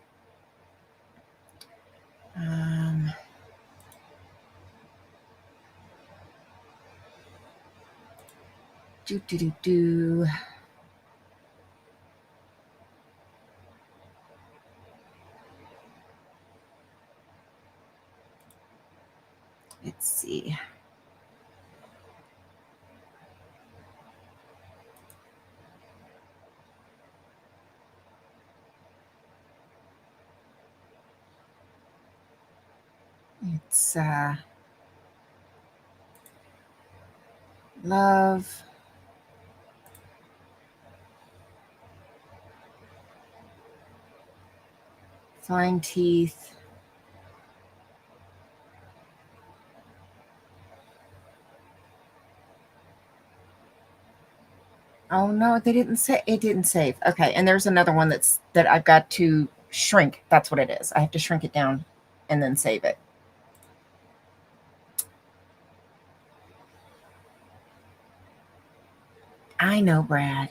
Do do do do. Let's see. It's love. Fine teeth. Oh no, they didn't say it didn't save. Okay, and there's another one that I've got to shrink. That's what it is. I have to shrink it down and then save it. I know, Brad.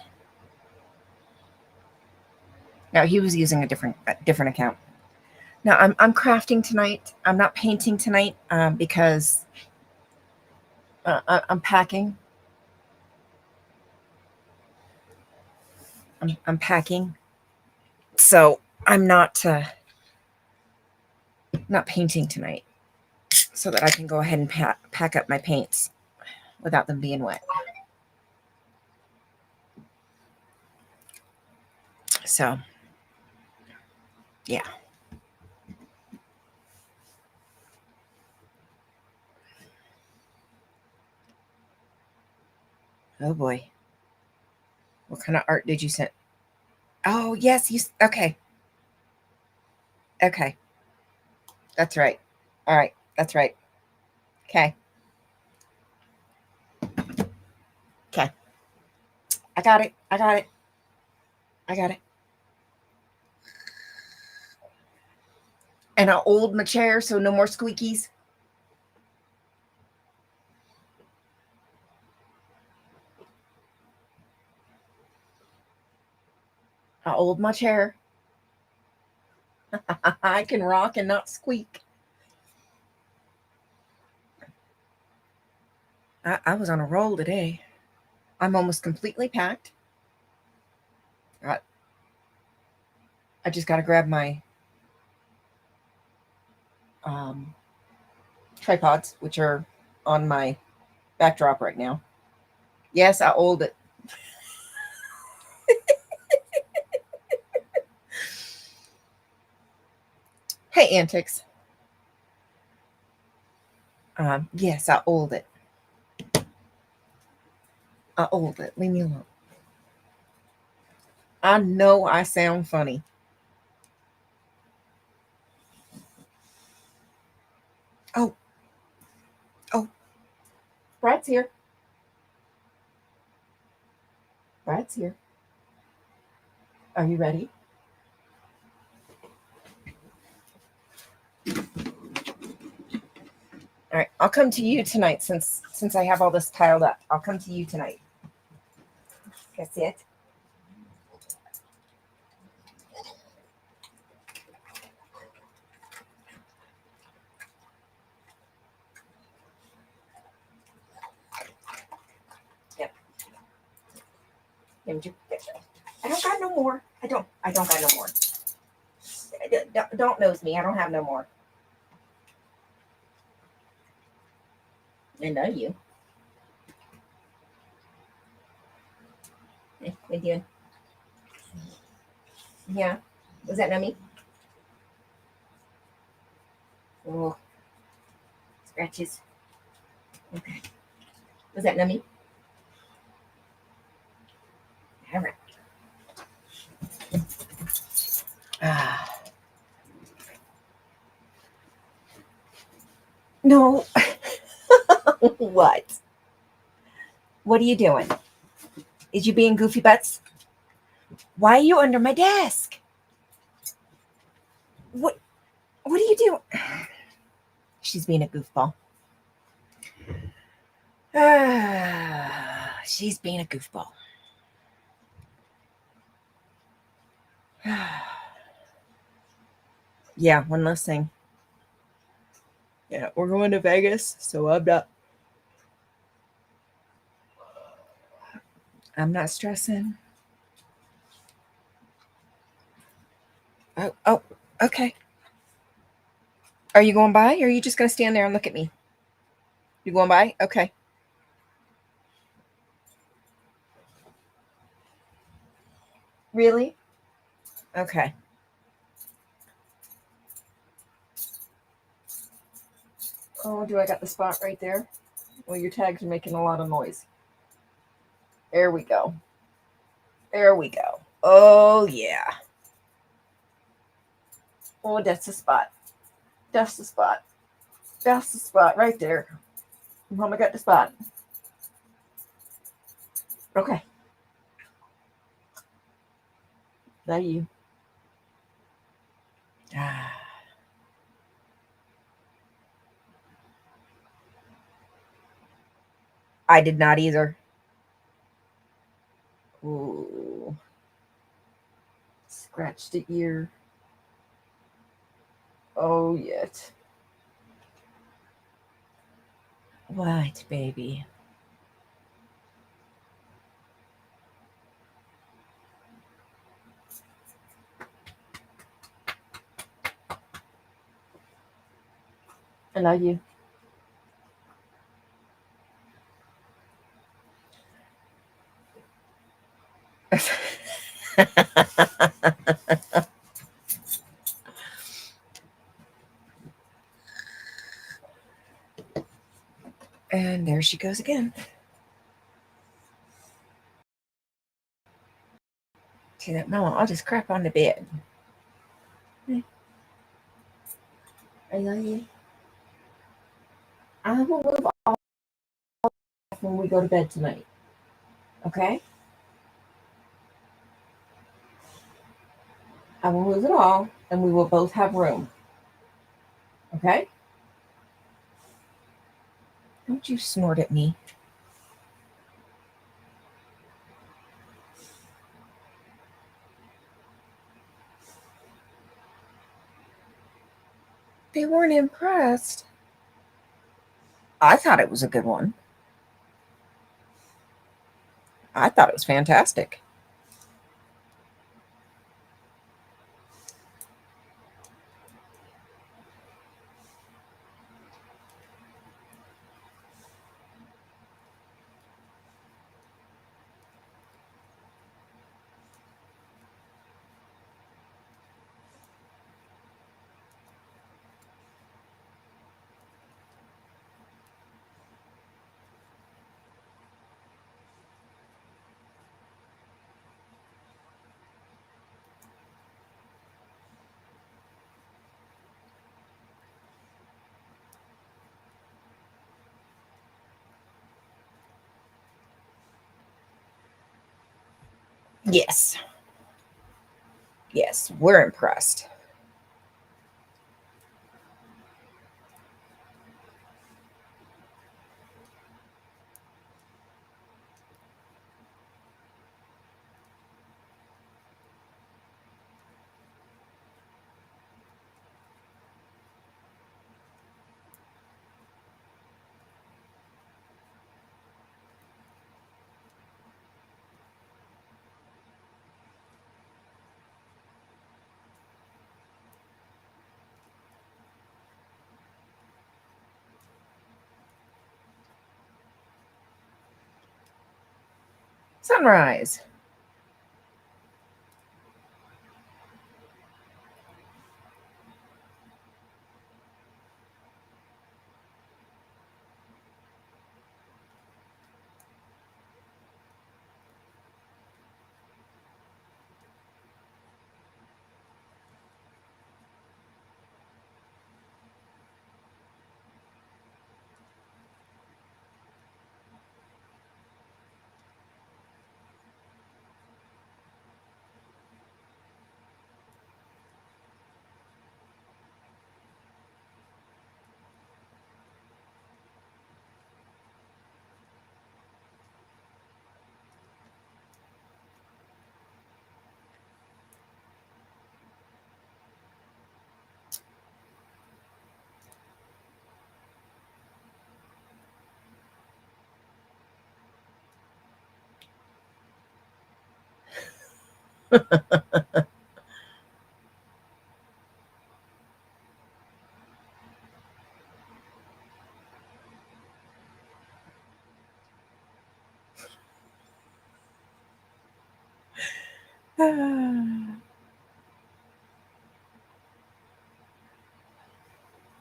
No, he was using a different account. No, I'm crafting tonight. I'm not painting tonight because I'm packing. I'm packing, so I'm not painting tonight, so that I can go ahead and pack up my paints without them being wet. So, yeah. Oh boy. What kind of art did you send? Oh, yes, okay. Okay. That's right. All right. That's right. Okay. Okay. I got it. I got it. I got it. And I'll hold my chair so no more squeakies. I'll hold my chair. I can rock and not squeak. I was on a roll today. I'm almost completely packed. I just got to grab my tripods, which are on my backdrop right now. Yes, I hold it. Hey, Antics. Yes, I hold it. I hold it. Leave me alone. I know I sound funny. Oh. Oh. Brad's here. Brad's here. Are you ready? All right, I'll come to you tonight since I have all this piled up. I'll come to you tonight. That's it. I don't got no more. I don't got no more. Don't nose me. I don't have no more. I know you. Hey, what you doing? Yeah. Was that nummy? Oh, scratches. Okay. Was that nummy? All right. Ah. No. What? What are you doing? Is you being goofy butts? Why are you under my desk? What are you doing? She's being a goofball. She's being a goofball. Yeah, one last thing. Yeah, we're going to Vegas, so I'm not stressing. Oh, okay. Are you going by, or are you just going to stand there and look at me? You going by? Okay. Really? Okay. Oh, do I got the spot right there? Well, your tags are making a lot of noise. There we go. There we go. Oh, yeah. Oh, that's the spot. That's the spot. That's the spot right there. Mama got the spot. Okay. That you. I did not either. Ooh. Scratched the ear. Oh, yet. What, baby? I love you. And there she goes again. See that, Mama? I'll just crap on the bed. I love you. I will move all when we go to bed tonight. Okay? I will move it all, and we will both have room. Okay? Don't you snort at me. They weren't impressed. I thought it was a good one. I thought it was fantastic. Yes. Yes, we're impressed. Sunrise.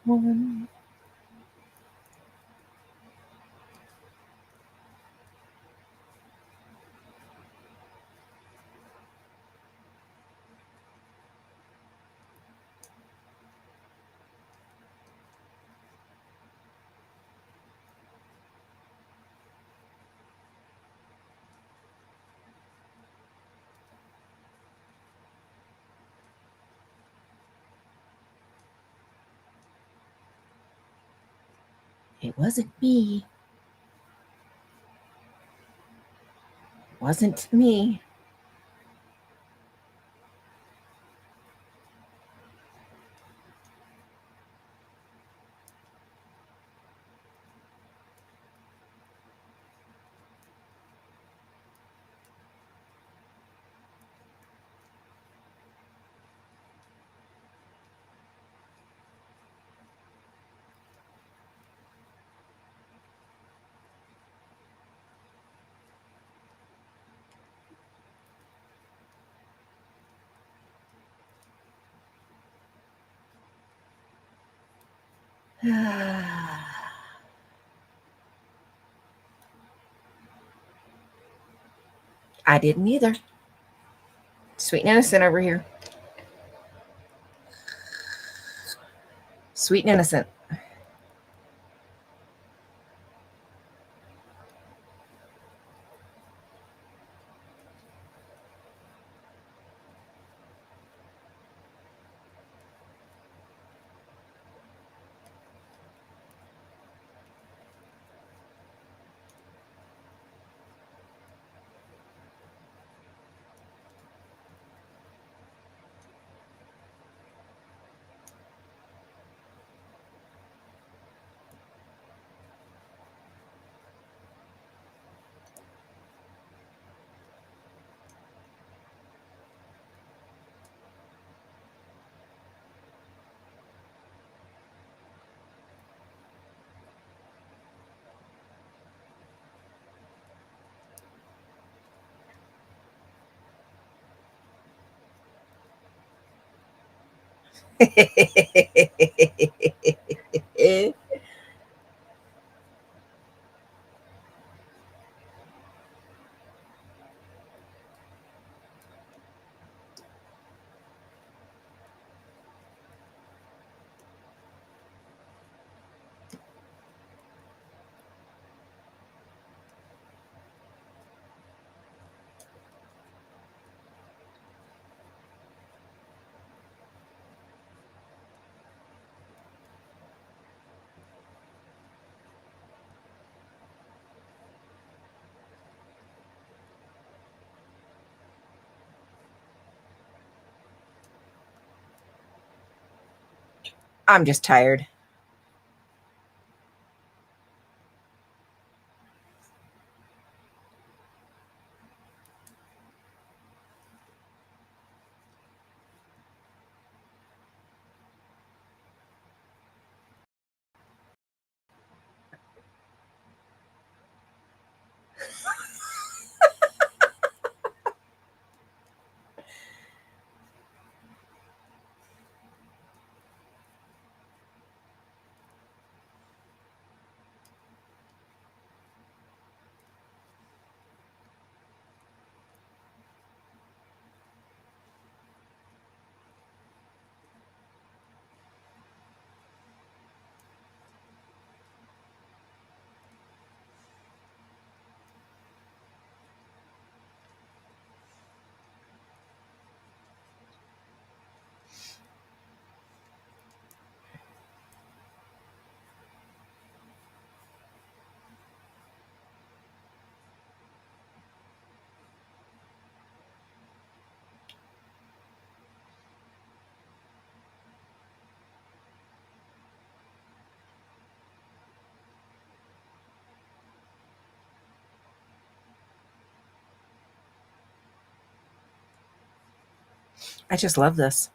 Woman. It wasn't me. Wasn't me. I didn't either. Sweet and innocent over here. Sweet and innocent. I'm just tired. I just love this.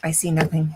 I see nothing.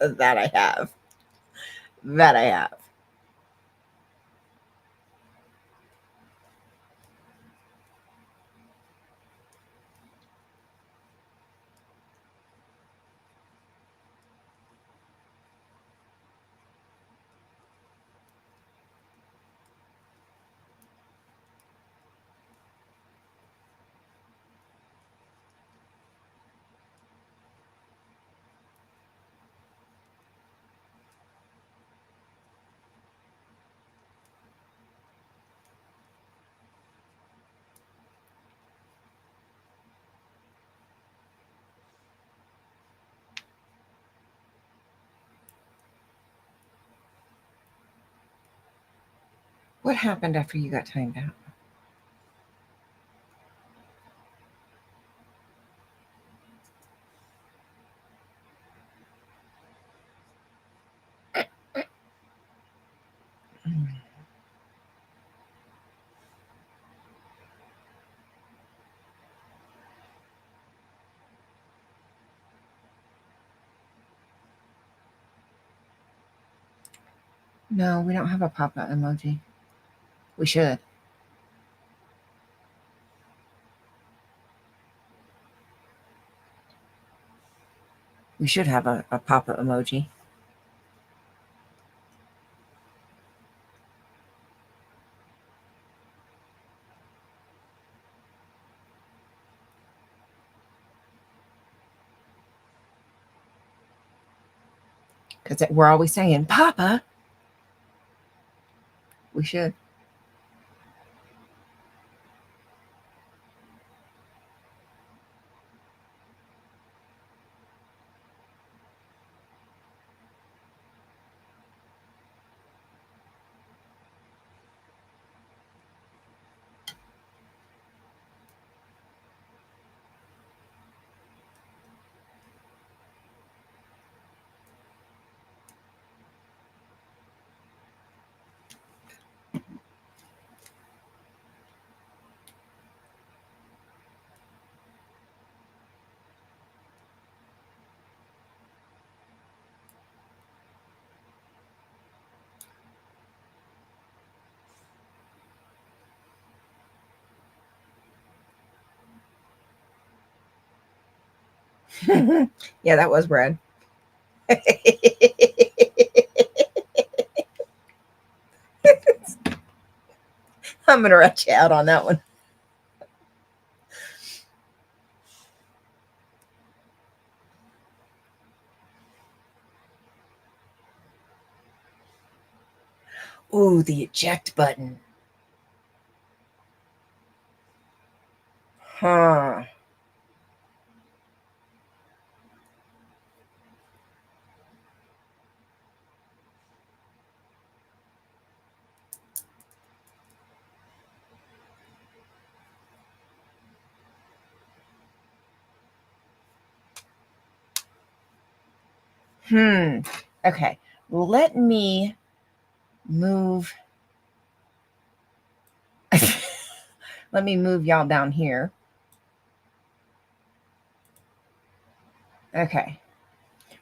That I have. That I have. What happened after you got timed out? No, we don't have a pop-up emoji. We should. We should have a pop-up emoji. Because we're always saying, Papa. We should. Yeah, that was Brad. I'm gonna write you out on that one. Ooh, the eject button. Huh. Hmm. Okay. Let me move. Let me move y'all down here. Okay.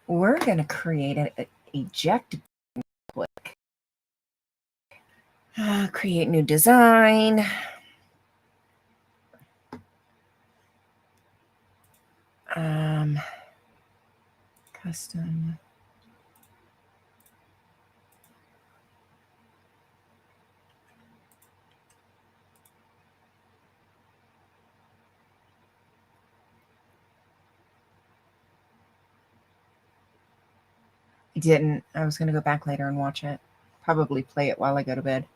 We're going to create an eject click. Create new design. Custom. I didn't. I was going to go back later and watch it. Probably play it while I go to bed.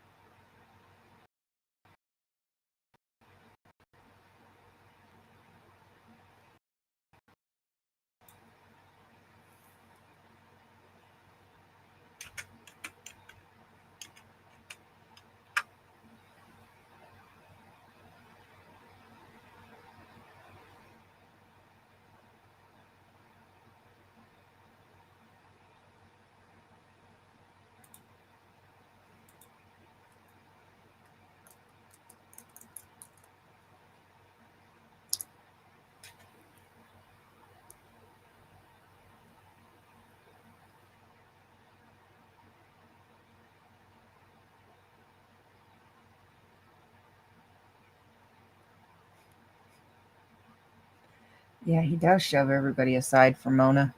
Yeah, he does shove everybody aside for Mona.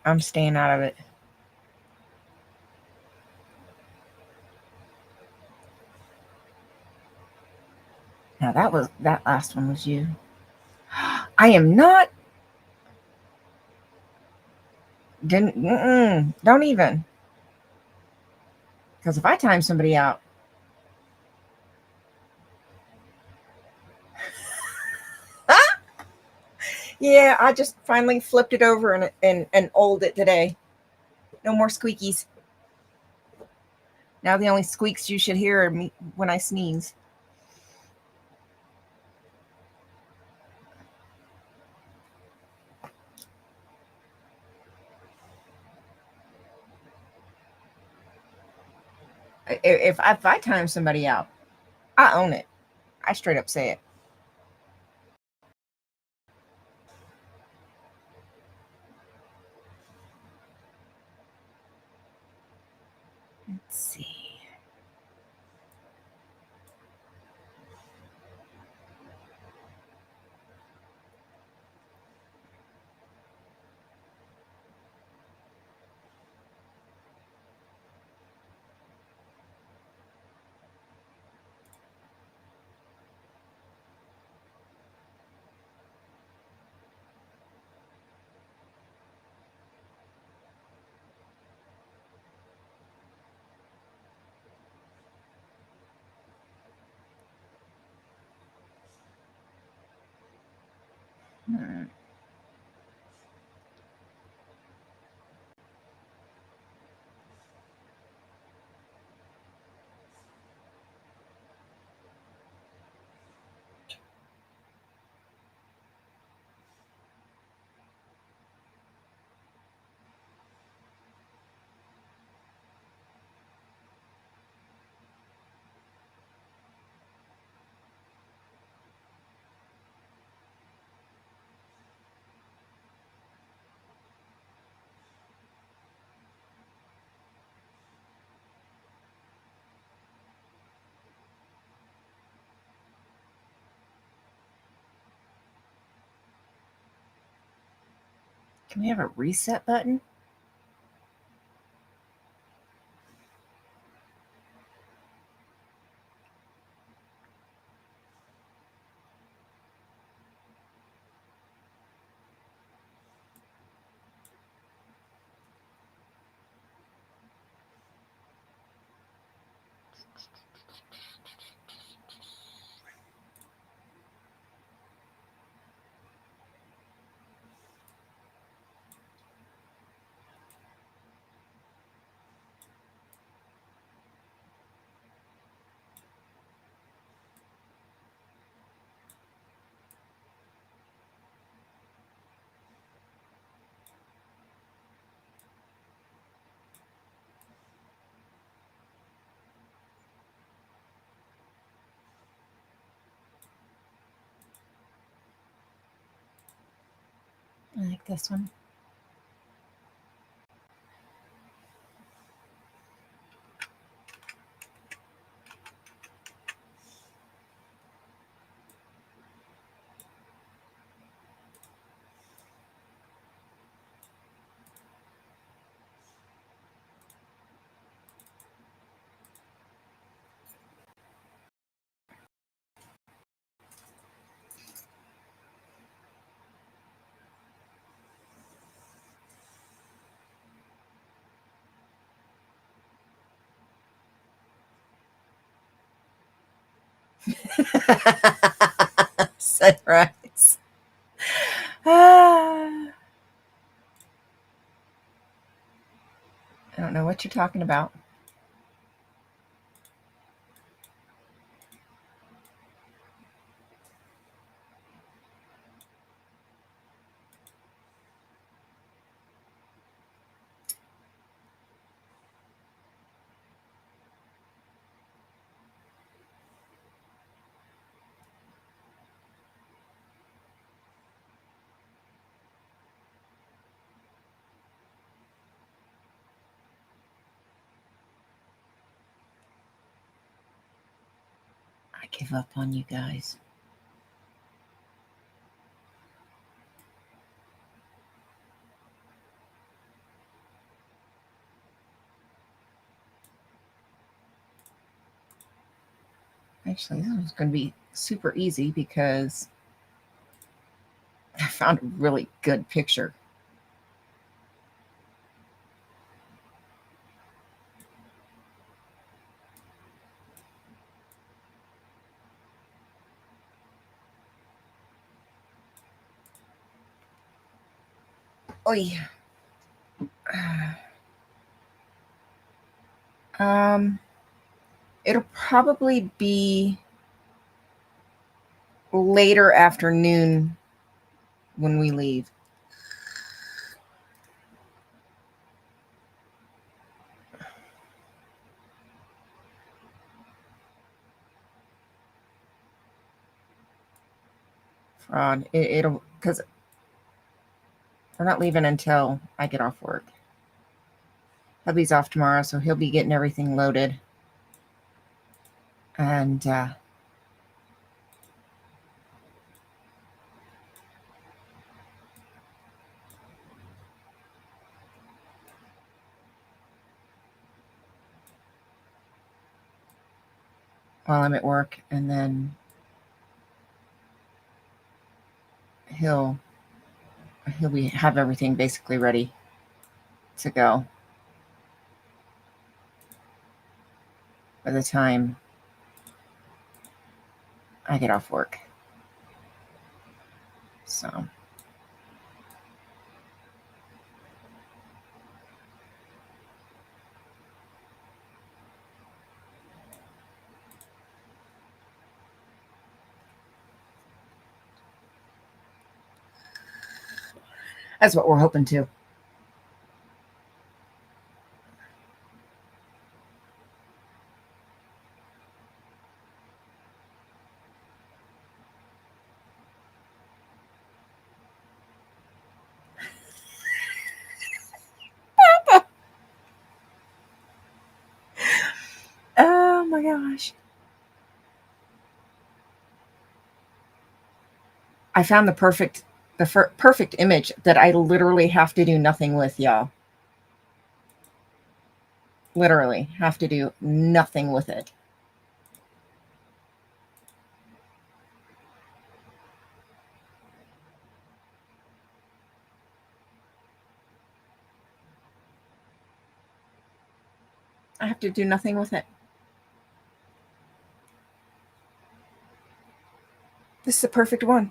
I'm staying out of it. Now that last one was you. I am not. Don't even. Because if I time somebody out, yeah, I just finally flipped it over and oiled it today. No more squeakies. Now the only squeaks you should hear are me when I sneeze. If I time somebody out, I own it. I straight up say it. Let's see. Can we have a reset button? I like this one. Sunrise. I don't know what you're talking about. I give up on you guys. Actually, this was going to be super easy because I found a really good picture. Oy. Um, it'll probably be later afternoon when we leave. Fraud. It'll, because we're not leaving until I get off work. Hubby's off tomorrow, so he'll be getting everything loaded. And while I'm at work, and then he'll have everything basically ready to go by the time I get off work. So That's what we're hoping to. Oh my gosh. I found perfect image that I literally have to do nothing with, y'all. Literally have to do nothing with it. I have to do nothing with it. This is the perfect one.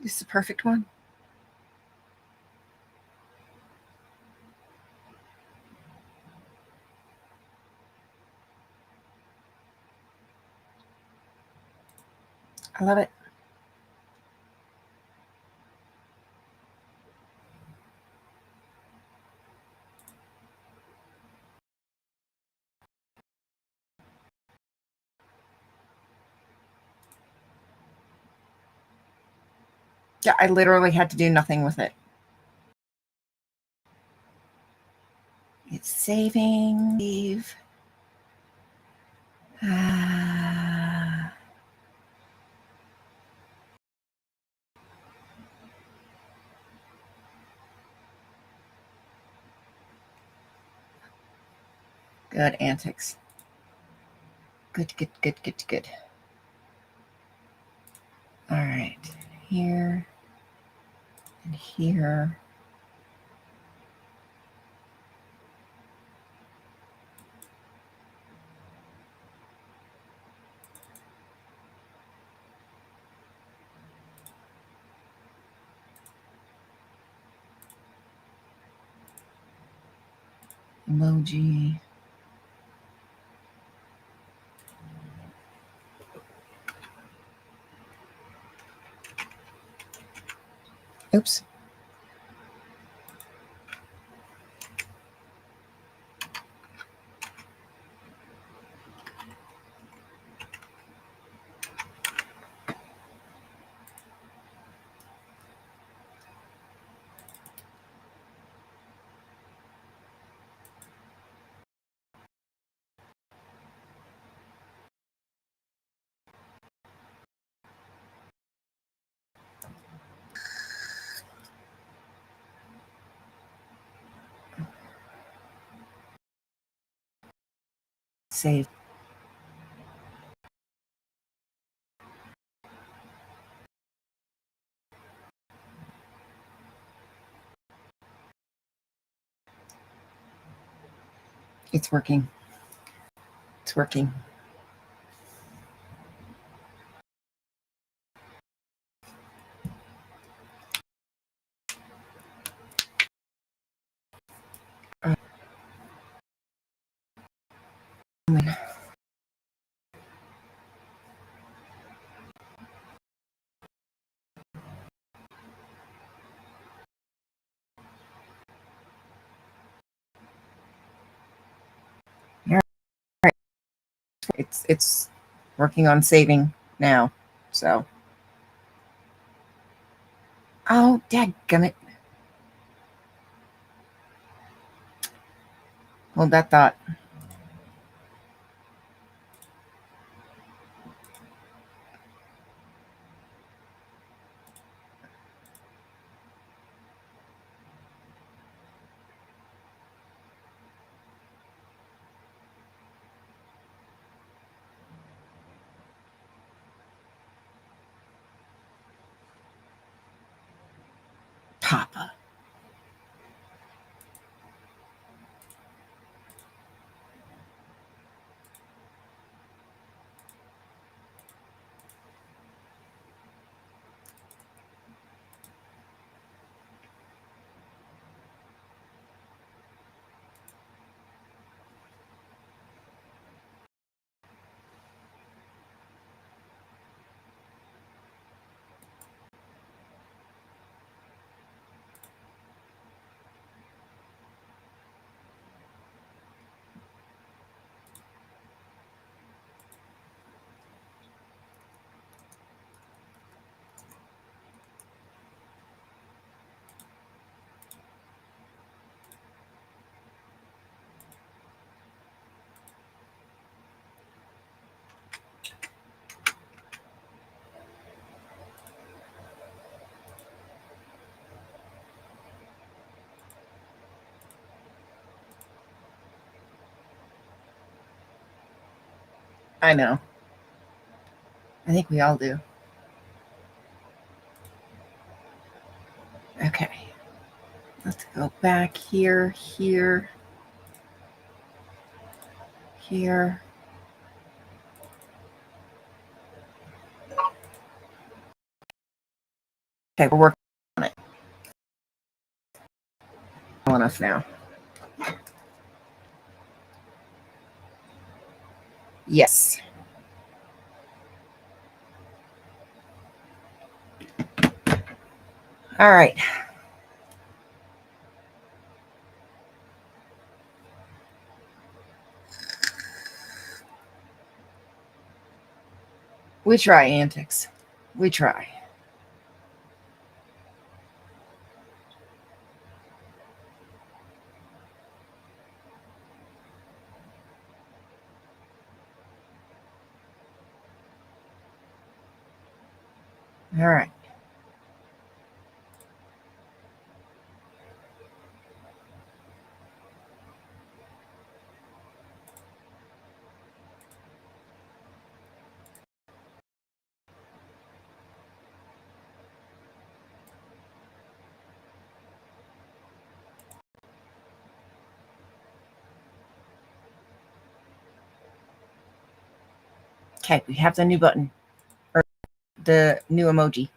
This is the perfect one. I love it. Yeah, I literally had to do nothing with it. It's saving. Leave. Good antics. Good, good, good, good, good. All right. Here and here. Emoji. Oops. Save. It's working. It's working. All right. It's working on saving now. So. Oh, dadgummit. Hold that thought. Papa. I know. I think we all do. Okay. Let's go back here, here, here. Okay, we're working on it. Well enough now. Yes. All right. We try, antics. We try. All right. Okay, we have the new button or the new emoji.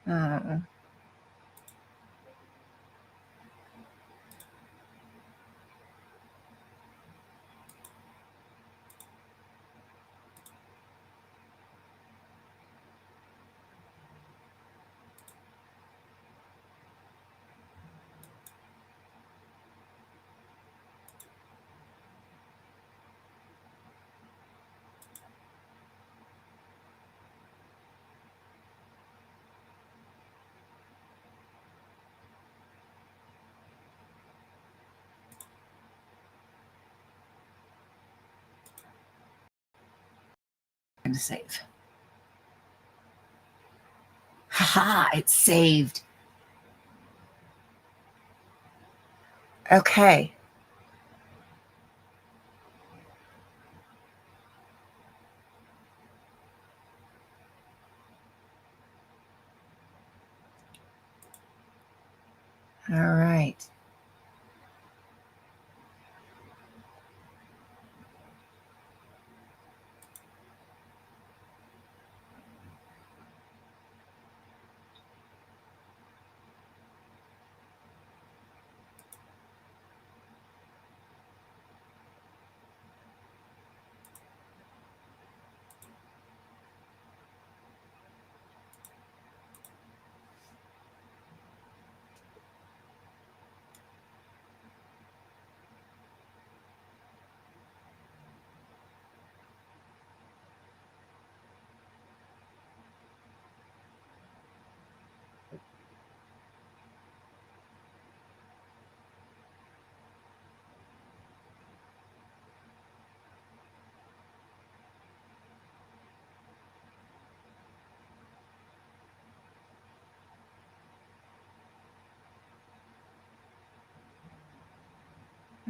Oh, I'm going to save. Haha, it's saved. Okay. All right.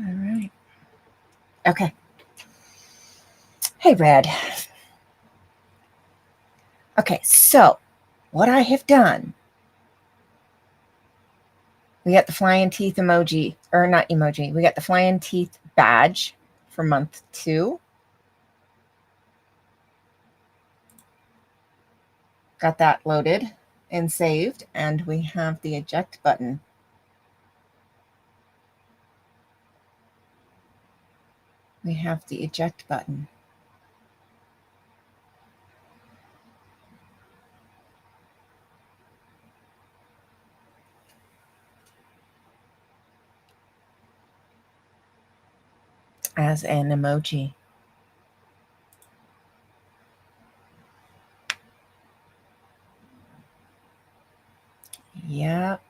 All right. Okay. Hey, Red. Okay, so what I have done, we got the flying teeth emoji, or not emoji, we got the flying teeth badge for month 2. Got that loaded and saved, and we have the eject button. We have the eject button. As an emoji. Yep.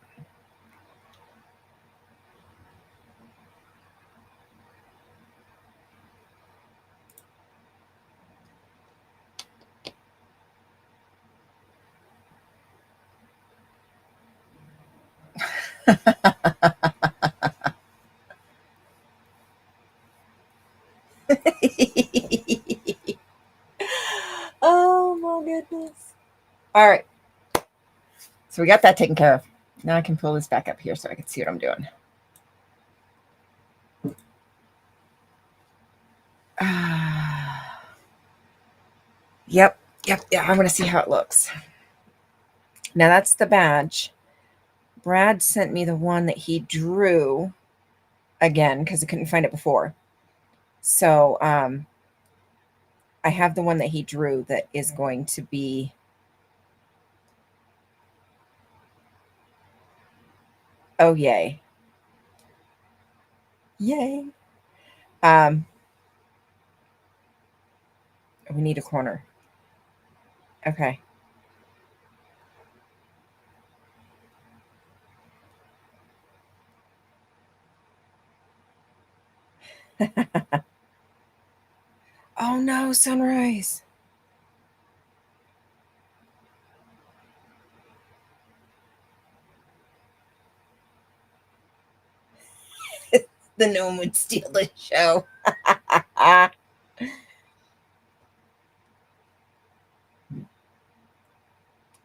Oh my goodness. All right. So we got that taken care of. Now I can pull this back up here so I can see what I'm doing. Yep. Yeah, I want to see how it looks. Now that's the badge. Brad sent me the one that he drew again because I couldn't find it before. So I have the one that he drew that is going to be. Oh, yay. Yay. We need a corner. Okay. Oh no, sunrise. The gnome would steal the show.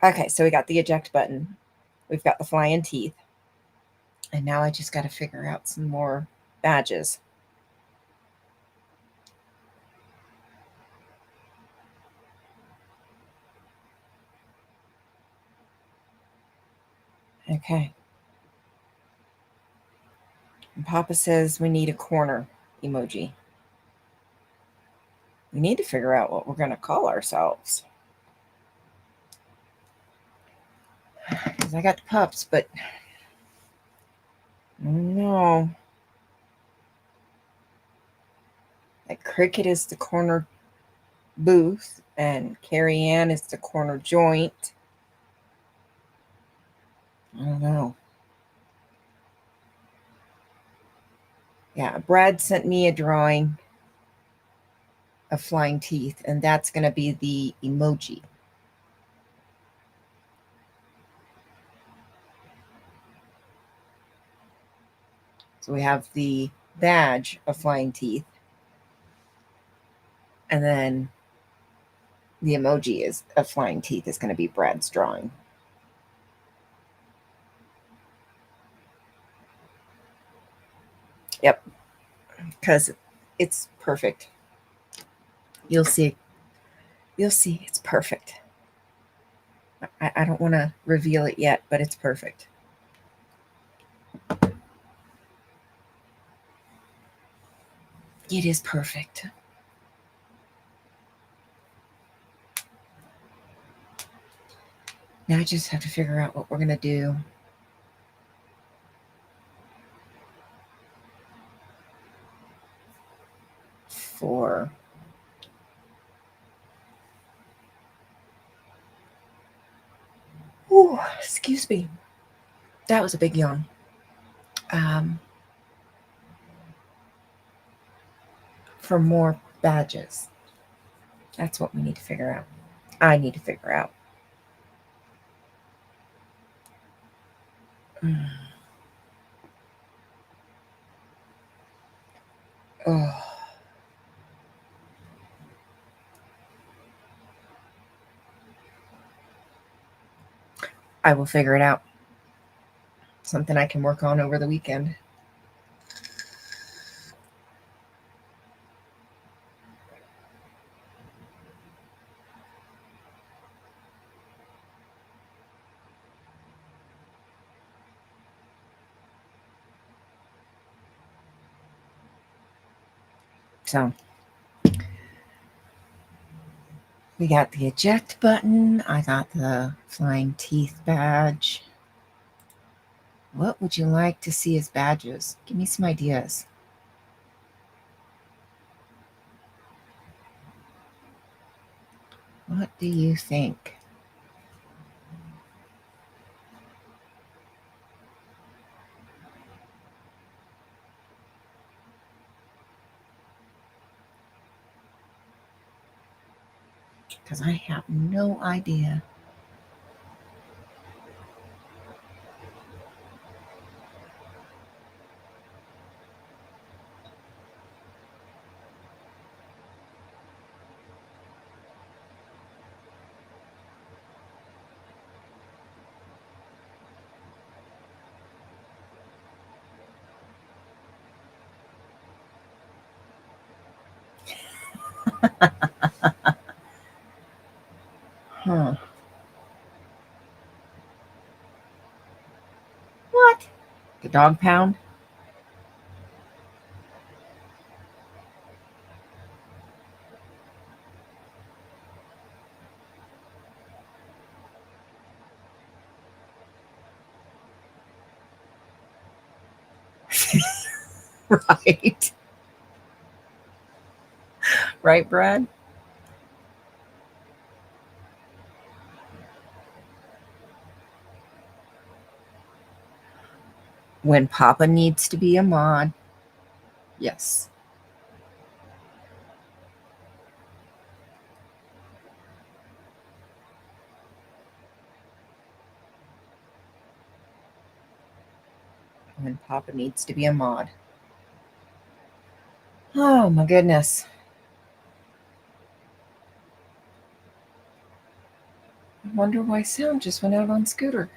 Okay, so we got the eject button. We've got the flying teeth. And now I just got to figure out some more badges. Okay. And Papa says we need a corner emoji. We need to figure out what we're going to call ourselves. Because I got the pups, but I don't know. Like Cricket is the corner booth, and Carrie Ann is the corner joint. I don't know. Yeah, Brad sent me a drawing of flying teeth, and that's going to be the emoji. So we have the badge of flying teeth, and then the emoji is of flying teeth is going to be Brad's drawing. Yep, because it's perfect. You'll see. You'll see. It's perfect. I don't want to reveal it yet, but it's perfect. It is perfect. Now I just have to figure out what we're going to do. For Ooh, excuse me. That was a big yawn. For more badges. That's what we need to figure out. I need to figure out. Oh, I will figure it out. Something I can work on over the weekend. So we got the eject button. I got the flying teeth badge. What would you like to see as badges? Give me some ideas. What do you think? Because I have no idea. Huh. What? The dog pound? Right. Right, Brad? When Papa needs to be a mod. Yes. When Papa needs to be a mod. Oh my goodness. I wonder why sound just went out on Scooter.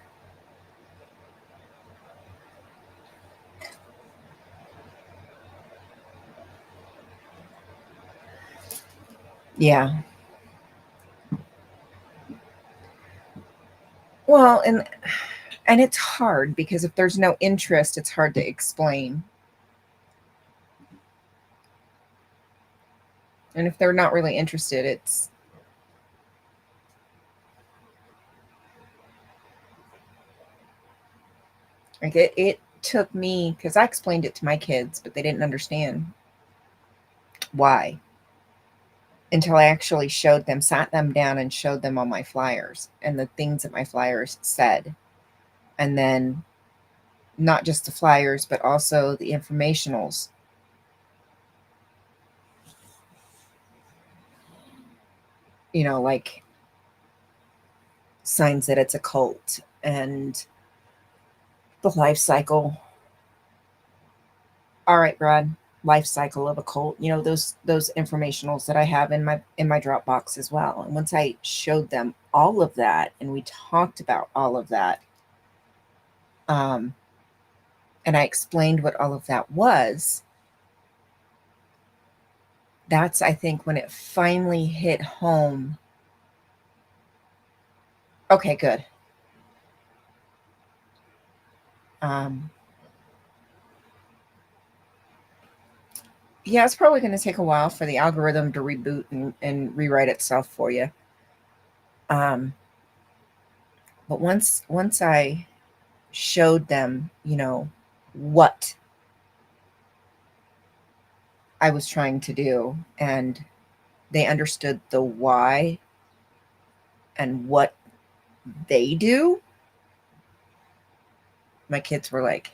Yeah. Well, and it's hard because if there's no interest, it's hard to explain. And if they're not really interested, it's like it took me because I explained it to my kids, but they didn't understand why until I actually showed them, sat them down and showed them all my flyers and the things that my flyers said. And then not just the flyers, but also the informationals. Like signs that it's a cult and the life cycle. All right, Brad, life cycle of a cult. Those informationals that I have in my Dropbox as well. And once I showed them all of that and we talked about all of that, um, and I explained what all of that was, that's, I think, when it finally hit home. Okay, good. Um, yeah, it's probably going to take a while for the algorithm to reboot and rewrite itself for you. Um, but once I showed them, what I was trying to do, and they understood the why and what they do, my kids were like,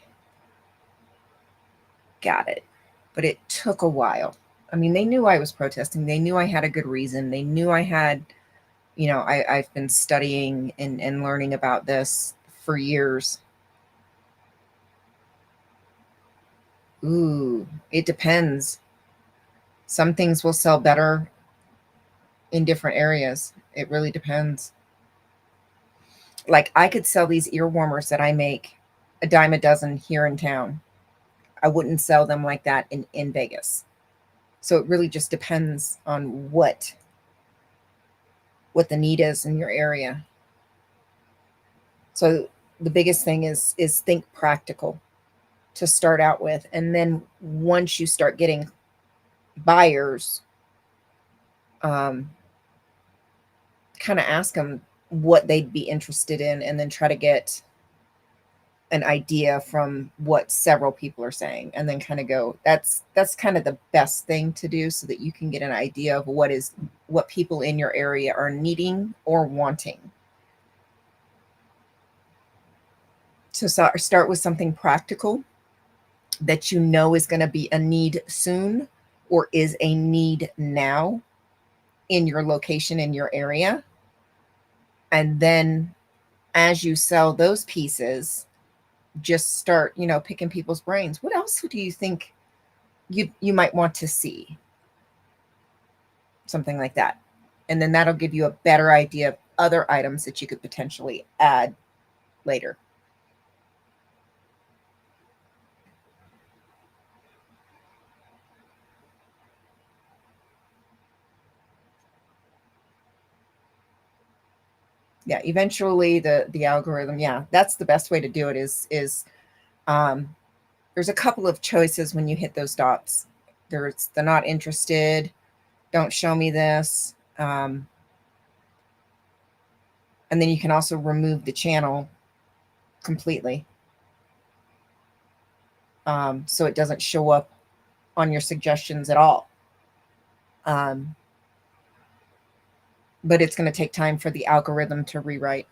got it. But it took a while. I mean, they knew I was protesting. They knew I had a good reason. They knew I had, I've been studying and learning about this for years. Ooh, it depends. Some things will sell better in different areas. It really depends. Like I could sell these ear warmers that I make a dime a dozen here in town. I wouldn't sell them like that in Vegas. So it really just depends on what the need is in your area. So the biggest thing is think practical to start out with, and then once you start getting buyers, um, kind of ask them what they'd be interested in, and then try to get an idea from what several people are saying, and then kind of go. That's kind of the best thing to do, so that you can get an idea of what people in your area are needing or wanting. So start with something practical that you know is going to be a need soon or is a need now in your location, in your area. And then as you sell those pieces, just start, picking people's brains. What else do you think you might want to see? Something like that. And then that'll give you a better idea of other items that you could potentially add later. Yeah, eventually the algorithm, yeah, that's the best way to do it is um there's a couple of choices when you hit those dots. There's the not interested, don't show me this, and then you can also remove the channel completely, so it doesn't show up on your suggestions at all. um, but it's going to take time for the algorithm to rewrite.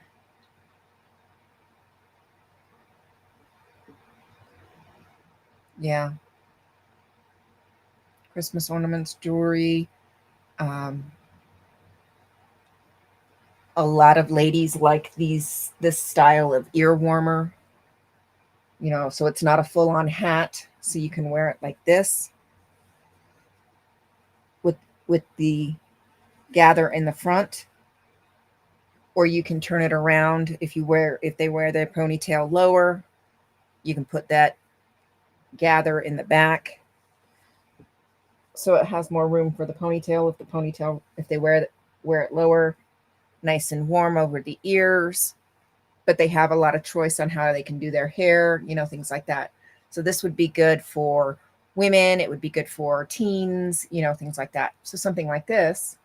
Yeah, Christmas ornaments, jewelry. um, a lot of ladies like this style of ear warmer, so it's not a full-on hat, so you can wear it like this with the gather in the front, or you can turn it around. If they wear their ponytail lower, you can put that gather in the back, so it has more room for the ponytail. If they wear it lower, nice and warm over the ears, but they have a lot of choice on how they can do their hair, things like that. So this would be good for women, it would be good for teens, things like that. So something like this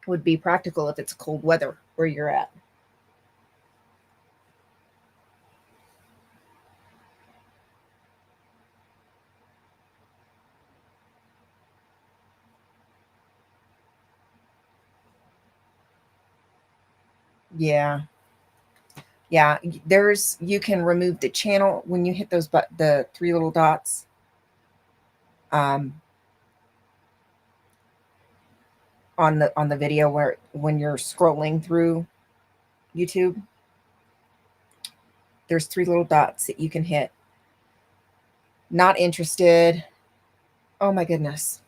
would be practical if it's cold weather where you're at. Yeah. Yeah, you can remove the channel when you hit those, but the three little dots, um, on the video, where when you're scrolling through YouTube, there's three little dots that you can hit. Not interested. Oh my goodness.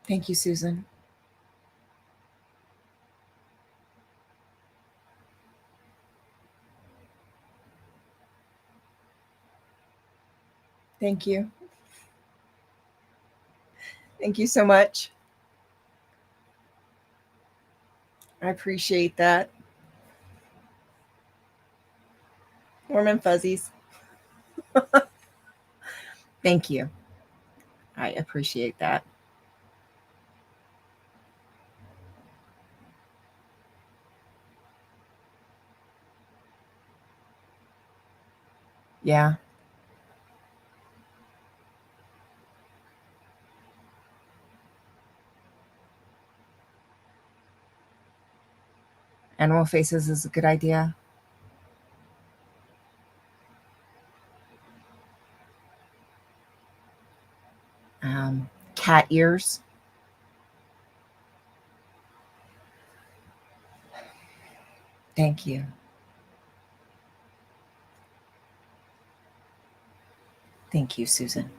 Thank you, Susan. Thank you. Thank you so much. I appreciate that. Warm and fuzzies. Thank you. I appreciate that. Yeah. Animal faces is a good idea. Cat ears. Thank you. Thank you, Susan.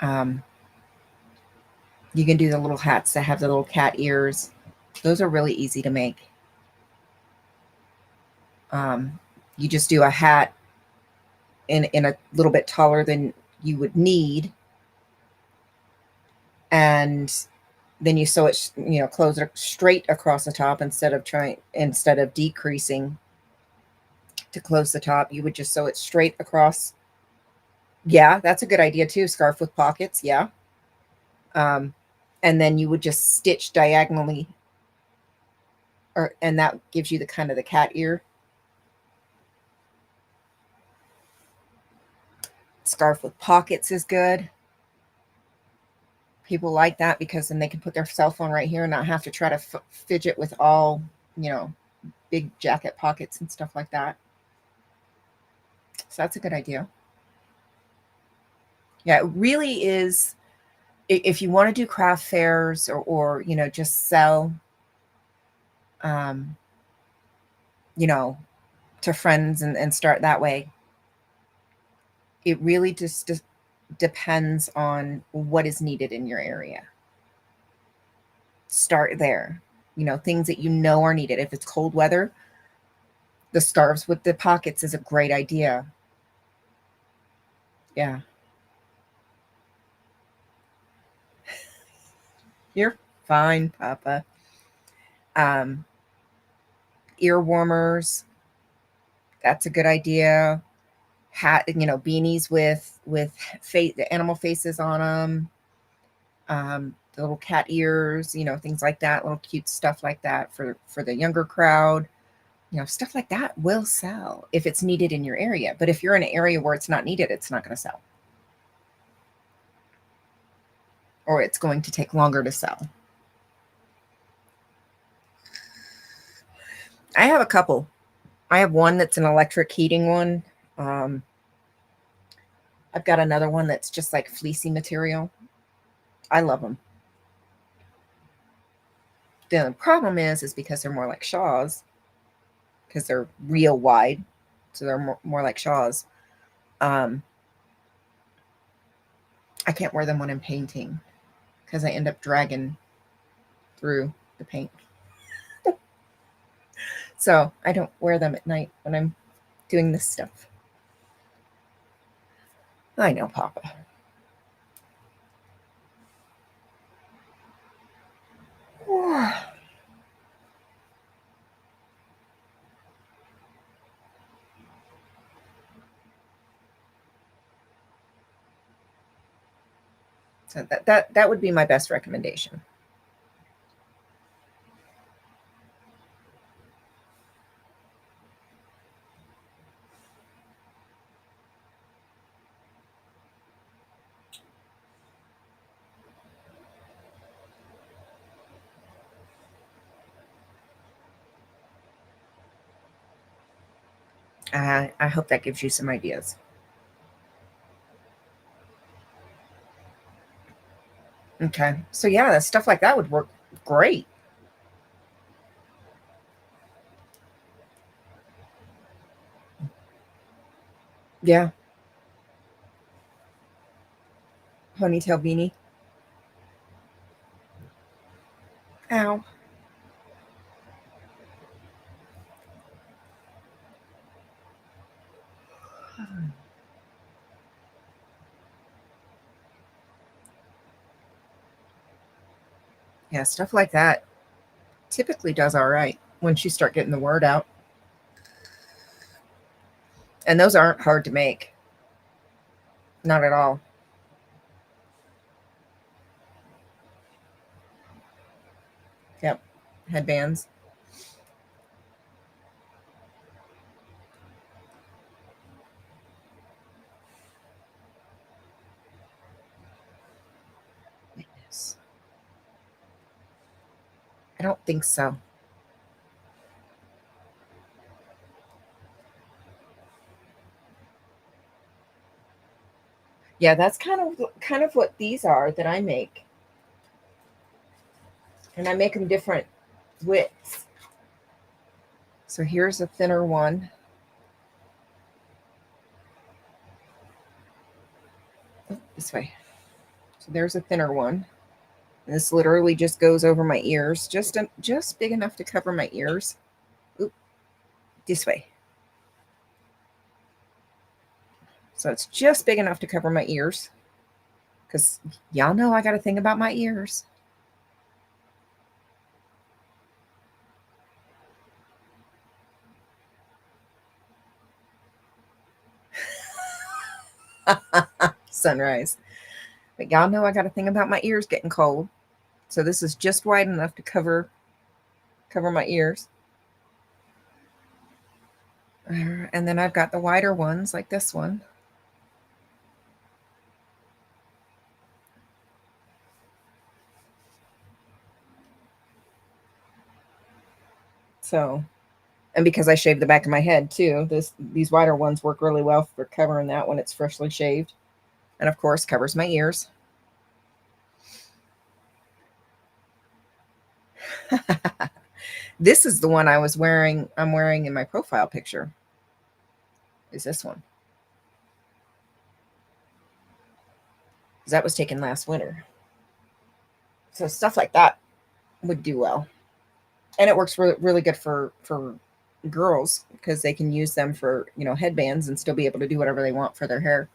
Um, you can do the little hats that have the little cat ears. Those are really easy to make. You just do a hat in a little bit taller than you would need, and then you sew it, close it straight across the top instead of decreasing to close the top. You would just sew it straight across. Yeah, that's a good idea too. Scarf with pockets. Yeah. Um, and then you would just stitch diagonally, and that gives you the kind of the cat ear. Scarf with pockets is good. People like that because then they can put their cell phone right here and not have to try to fidget with all, big jacket pockets and stuff like that. So that's a good idea. Yeah, it really is. If you want to do craft fairs or just sell, um, you know, to friends and start that way, it really just depends on what is needed in your area. Start there. Things that are needed. If it's cold weather, the scarves with the pockets is a great idea. Yeah. You're fine, Papa. Um, Ear warmers, that's a good idea. Hat, beanies with the animal faces on them. The little cat ears, things like that, little cute stuff like that for the younger crowd. Stuff like that will sell if it's needed in your area. But if you're in an area where it's not needed, it's not going to sell. Or it's going to take longer to sell. I have a couple. I have one that's an electric heating one. I've got another one that's just like fleecy material. I love them. The problem is because they're more like shawls, because they're real wide, so they're more like shawls. I can't wear them when I'm painting because I end up dragging through the paint. So I don't wear them at night when I'm doing this stuff. I know, Papa. So that would be my best recommendation. I hope that gives you some ideas. Okay. So yeah, stuff like that would work great. Yeah. Ponytail beanie. Ow. Yeah, stuff like that typically does all right once you start getting the word out. And those aren't hard to make. Not at all. Yep. Headbands. Yes. I don't think so. Yeah, that's kind of what these are that I make. And I make them different widths. So here's a thinner one. this way. So there's a thinner one. This literally just goes over my ears, just big enough to cover my ears. Oop, this way. So it's just big enough to cover my ears, because y'all know I got a thing about my ears. Sunrise. But y'all know I got a thing about my ears getting cold. So this is just wide enough to cover my ears. And then I've got the wider ones like this one. So, and because I shaved the back of my head too, these wider ones work really well for covering that when it's freshly shaved. And of course, covers my ears. This is the one I'm wearing in my profile picture. Is this one. That was taken last winter. So stuff like that would do well. And it works really good for girls, because they can use them for, headbands and still be able to do whatever they want for their hair.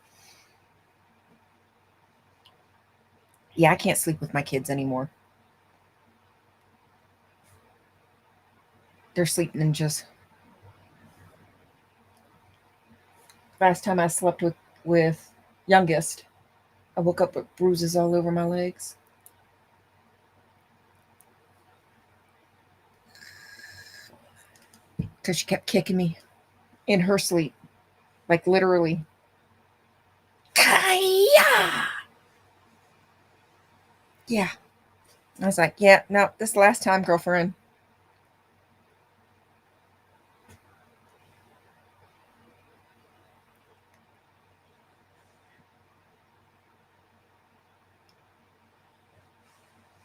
Yeah, I can't sleep with my kids anymore. They're sleep ninjas. Last time I slept with youngest, I woke up with bruises all over my legs. Because she kept kicking me in her sleep. Like literally. Kaya! Yeah. I was like, yeah, no, this last time, girlfriend.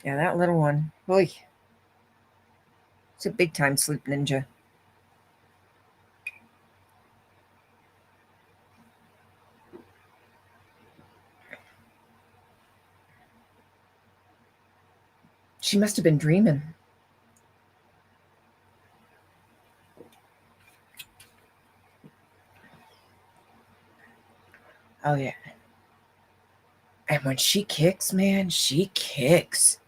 Yeah, that little one. Boy. It's a big time sleep ninja. She must have been dreaming. Oh, yeah. And when she kicks, man, she kicks.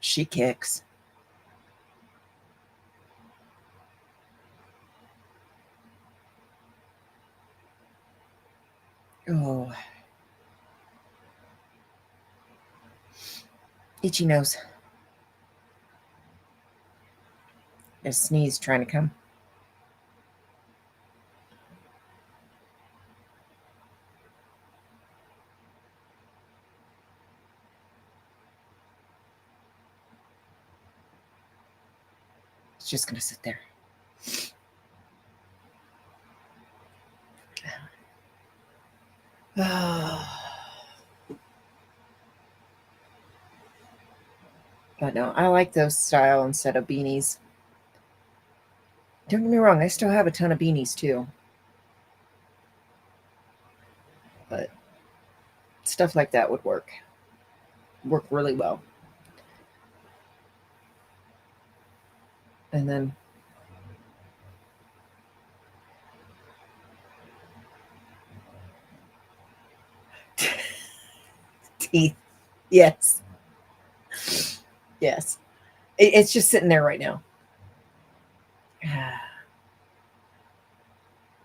She kicks. Oh. Itchy nose. A sneeze trying to come. It's just going to sit there. But no, I like those style instead of beanies. Don't get me wrong, I still have a ton of beanies too. But stuff like that would work really well. And then teeth. Yes. Yes. It's just sitting there right now.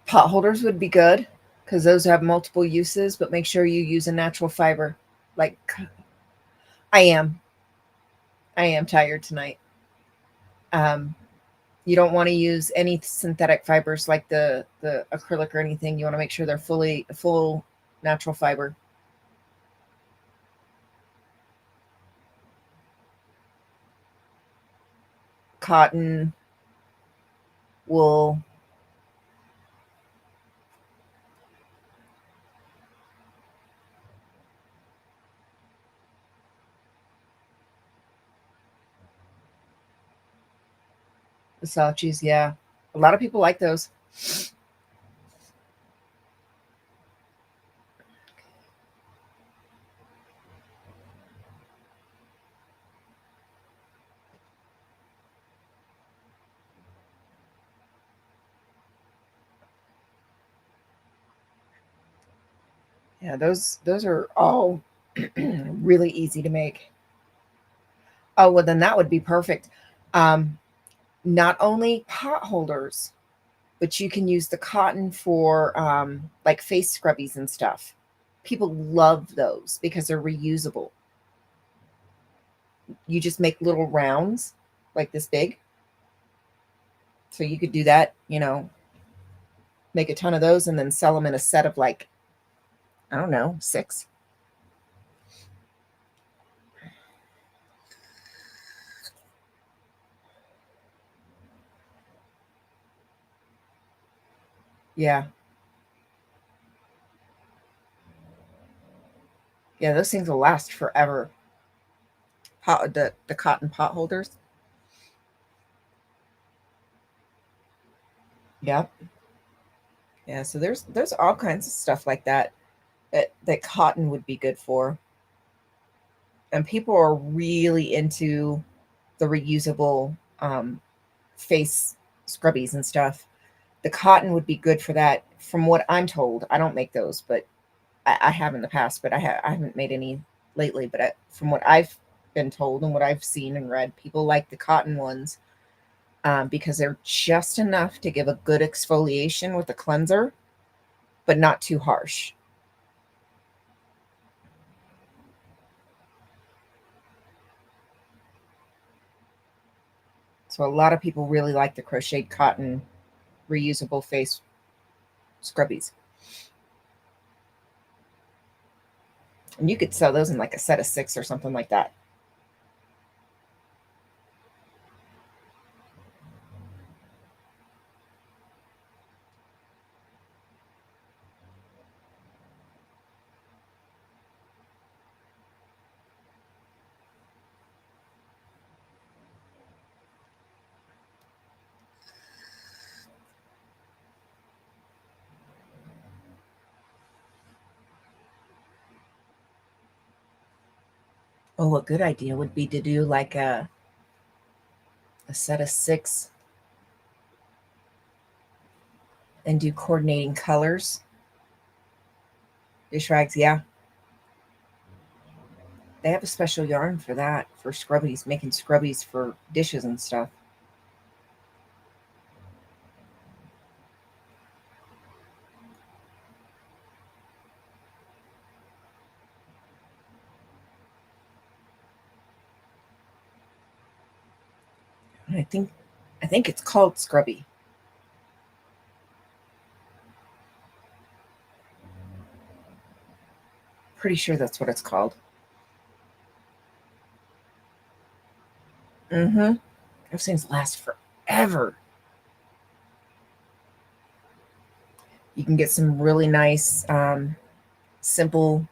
Pot holders would be good, because those have multiple uses, but make sure you use a natural fiber. Like, I am tired tonight. You don't want to use any synthetic fibers like the acrylic or anything. You want to make sure they're full natural fiber. Cotton, wool. The slouchies, yeah. A lot of people like those. Yeah, those are all really easy to make. Oh, well, then that would be perfect. Um, Not only pot holders, but you can use the cotton for like face scrubbies and stuff. People love those because they're reusable. You just make little rounds like this big. So you could do that, make a ton of those and then sell them in a set of like, I don't know, six. Yeah. Yeah, those things will last forever. The cotton pot holders. Yep. Yeah, so there's all kinds of stuff like that cotton would be good for. And people are really into the reusable face scrubbies and stuff. The cotton would be good for that, from what I'm told. I don't make those, but I have in the past, but I haven't made any lately. But from what I've been told and what I've seen and read, people like the cotton ones because they're just enough to give a good exfoliation with a cleanser, but not too harsh. So a lot of people really like the crocheted cotton reusable face scrubbies. And you could sell those in like a set of six or something like that. Oh, a good idea would be to do like a set of six and do coordinating colors. Dish rags, yeah. They have a special yarn for that, for scrubbies, making scrubbies for dishes and stuff. I think I think it's called scrubby. Pretty sure that's what it's called. Mm-hmm. Those things last forever. You can get some really nice, simple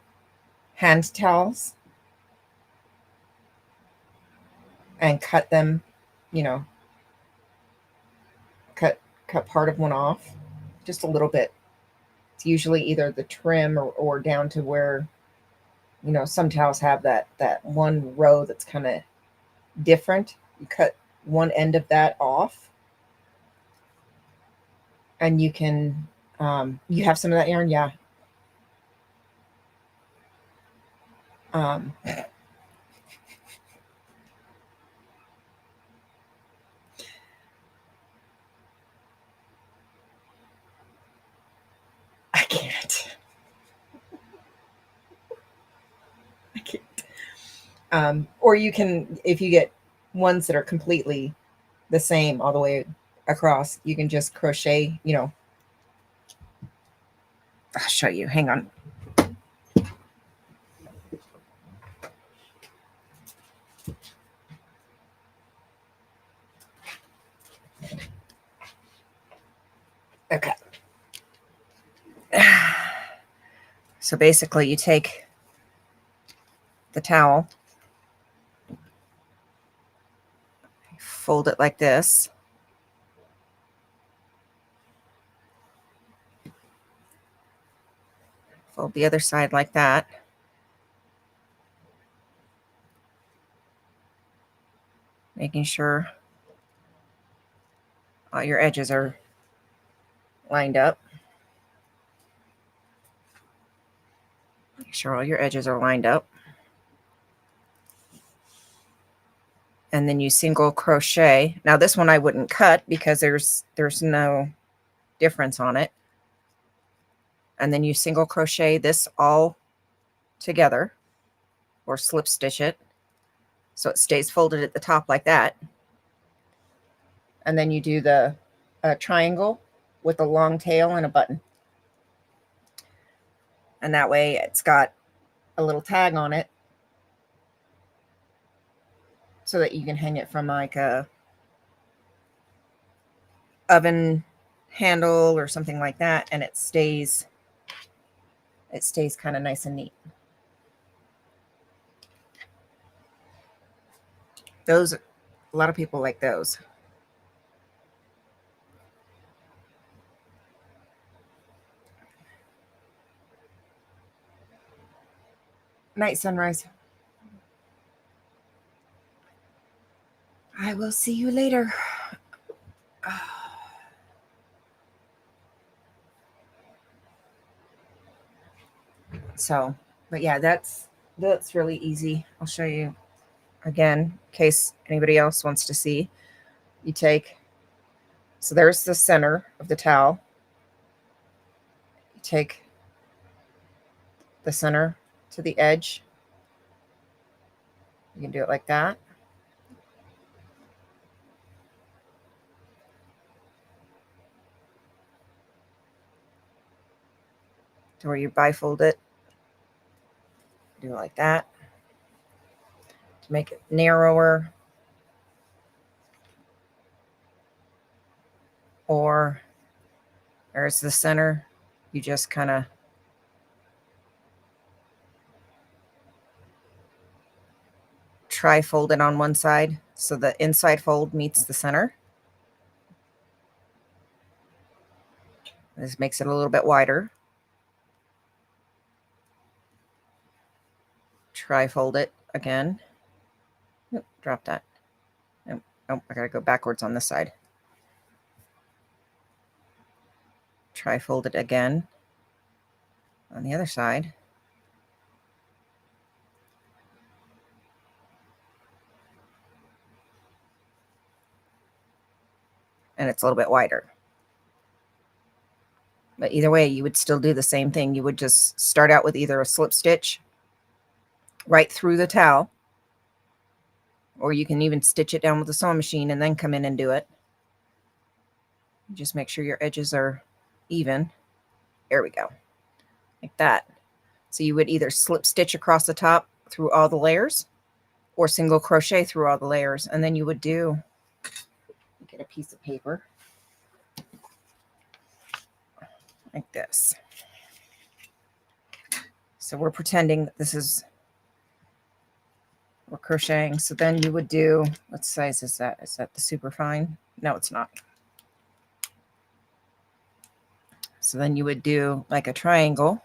hand towels and cut them, you know, cut cut part of one off, just a little bit. It's usually either the trim or down to where, some towels have that one row that's kind of different. You cut one end of that off, and you can you have some of that yarn, yeah. Um, I can't. I can't. Or you can, if you get ones that are completely the same all the way across, you can just crochet. I'll show you. Hang on. Okay. So basically, you take the towel, fold it like this, fold the other side like that, making sure all your edges are lined up. Make sure all your edges are lined up. And then you single crochet. Now this one I wouldn't cut because there's no difference on it. And then you single crochet this all together, or slip stitch it so it stays folded at the top like that. And then you do the triangle with a long tail and a button. And that way it's got a little tag on it so that you can hang it from like a oven handle or something like that, and it stays kind of nice and neat. Those, a lot of people like those. Night, Sunrise. I will see you later. So, but yeah, that's really easy. I'll show you again in case anybody else wants to see. You take, so there's the center of the towel. You take the center to the edge. You can do it like that. To where you bifold it. Do it like that. To make it narrower. Or there's the center. You just kind of tri-fold it on one side so the inside fold meets the center. This makes it a little bit wider. Tri-fold it again. Oop, drop that. Oh, I gotta go backwards on this side. Tri-fold it again on the other side. And it's a little bit wider. But either way, you would still do the same thing. You would just start out with either a slip stitch right through the towel, or you can even stitch it down with a sewing machine and then come in and do it. Just make sure your edges are even. There we go. Like that. So you would either slip stitch across the top through all the layers or single crochet through all the layers. And then you would do, get a piece of paper like this. So we're pretending that this is, we're crocheting. So then you would do, what size is that? Is that the super fine? No, it's not. So then you would do like a triangle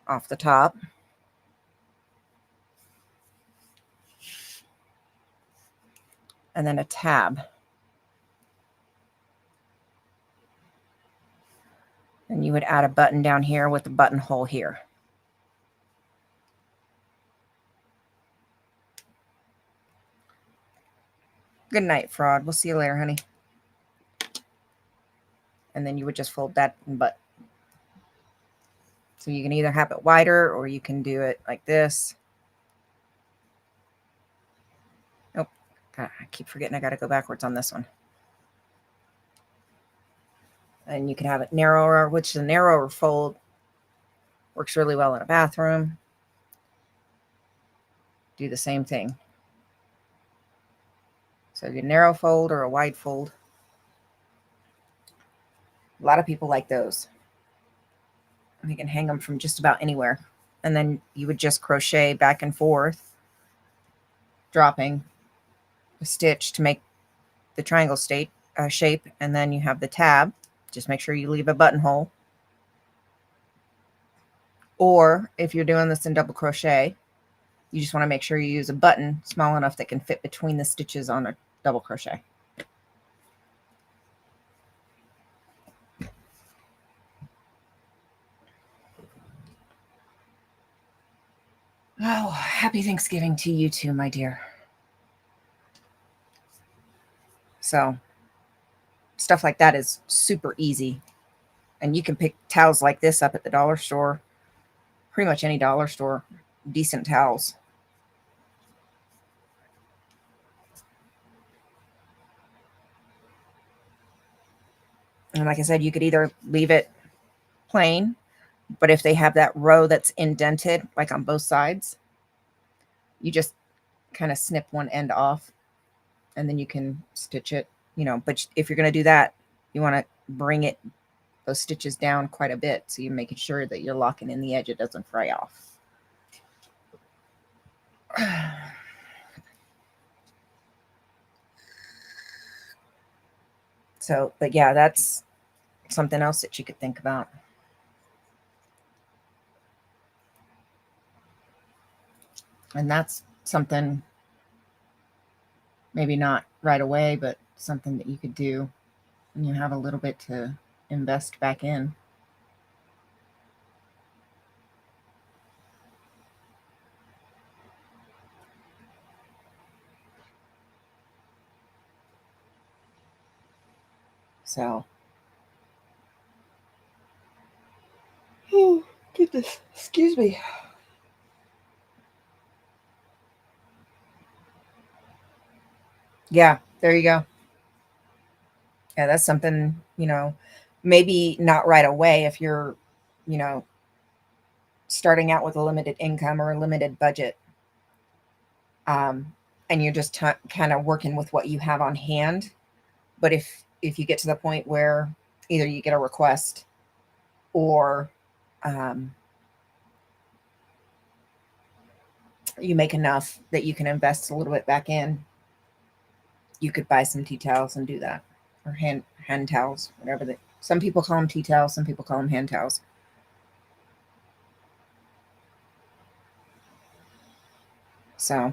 off the top. And then a tab. And you would add a button down here with a buttonhole here. Good night, Fraud. We'll see you later, honey. And then you would just fold that in butt. So you can either have it wider or you can do it like this. Oh, God, I keep forgetting I got to go backwards on this one. And you can have it narrower, which the narrower fold works really well in a bathroom. Do the same thing. So you narrow fold or a wide fold. A lot of people like those. You can hang them from just about anywhere. And then you would just crochet back and forth, dropping a stitch to make the triangle shape. And then you have the tab. Just make sure you leave a buttonhole. Or if you're doing this in double crochet, you just want to make sure you use a button small enough that can fit between the stitches on a double crochet. Oh, happy Thanksgiving to you too, my dear. So, stuff like that is super easy. And you can pick towels like this up at the dollar store, pretty much any dollar store, decent towels. And like I said, you could either leave it plain, but if they have that row that's indented, like on both sides, you just kind of snip one end off and then you can stitch it, But if you're going to do that, you want to bring those stitches down quite a bit. So you're making sure that you're locking in the edge. It doesn't fray off. So, but yeah, that's something else that you could think about. And that's something maybe not right away, but something that you could do when you have a little bit to invest back in. So, oh, goodness, excuse me. Yeah, there you go. Yeah, that's something, maybe not right away if you're, you know, starting out with a limited income or a limited budget. Um, and you're just kind of working with what you have on hand. But if you get to the point where either you get a request or um, you make enough that you can invest a little bit back in, you could buy some tea towels and do that, or hand towels, whatever they. Some people call them tea towels, some people call them hand towels. So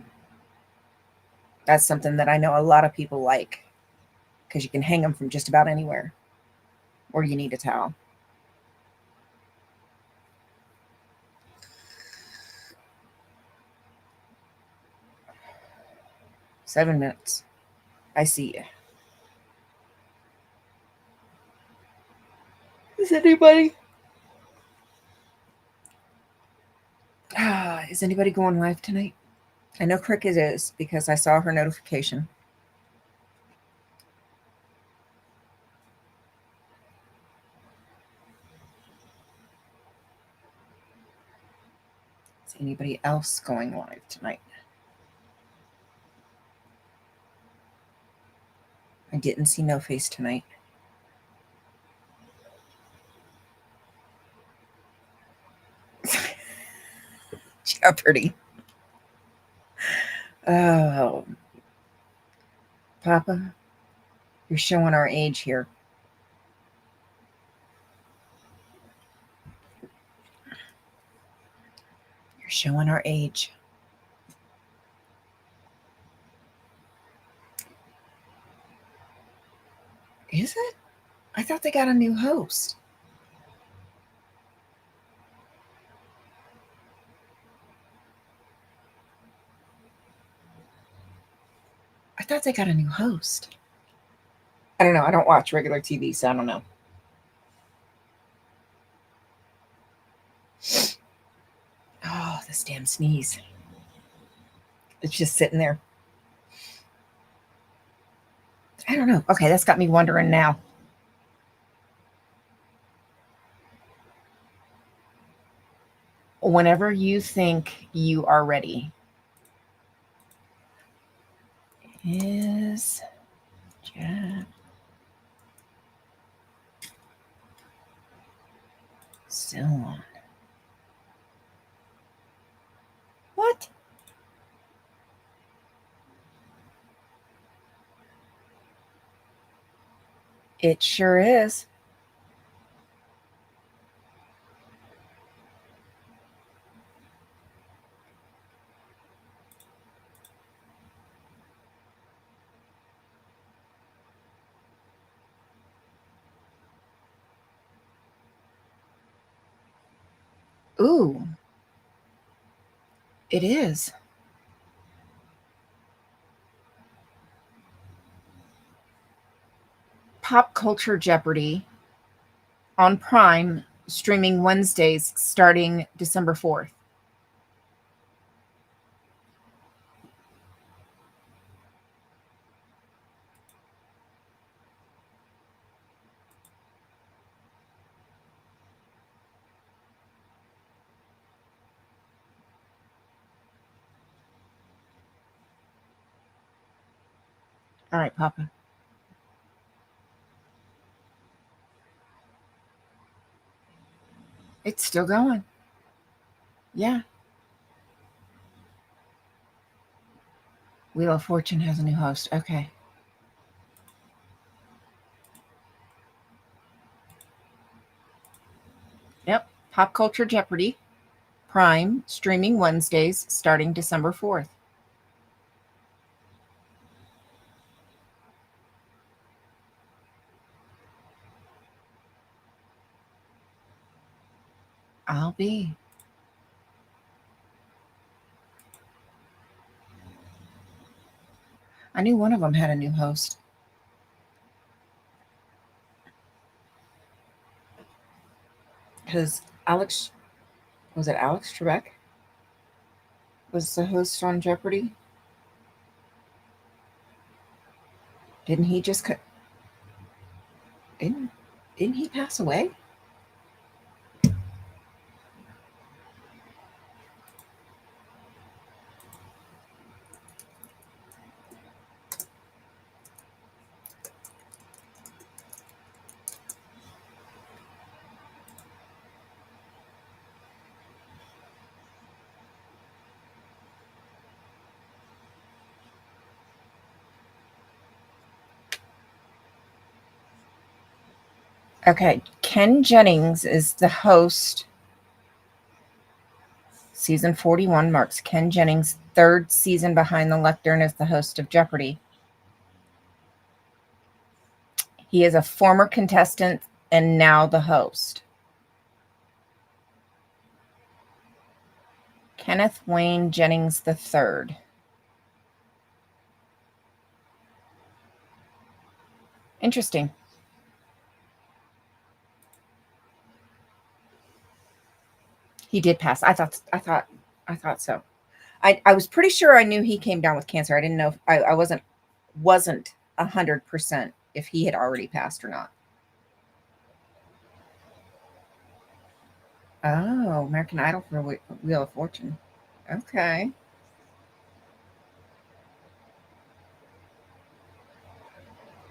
that's something that I know a lot of people like because you can hang them from just about anywhere, or you need a towel. 7 minutes. I see you. Is anybody? Is anybody going live tonight? I know Cricket is because I saw her notification. Is anybody else going live tonight? I didn't see No Face tonight. Jeopardy. Oh, Papa, you're showing our age here. You're showing our age. Is it? I thought they got a new host. I thought they got a new host. I don't know. I don't watch regular TV, so I don't know. Oh, this damn sneeze. It's just sitting there. I don't know. Okay, that's got me wondering now. Whenever you think you are ready, is Jack still on? What? It sure is. Ooh. It is. Pop Culture Jeopardy on Prime, streaming Wednesdays starting December 4th. All right, Papa. It's still going. Yeah. Wheel of Fortune has a new host. Okay. Yep. Pop Culture Jeopardy, Prime, streaming Wednesdays starting December 4th. I'll be. I knew one of them had a new host. Because was it Alex Trebek? Was the host on Jeopardy? Didn't he just didn't didn't he pass away? Okay, Ken Jennings is the host. Season 41 marks Ken Jennings' third season behind the lectern as the host of Jeopardy. He is a former contestant and now the host. Kenneth Wayne Jennings III. Interesting. He did pass. I thought so. I was pretty sure I knew he came down with cancer. I didn't know if I wasn't 100% if he had already passed or not. Oh, American Idol for Wheel of Fortune. Okay.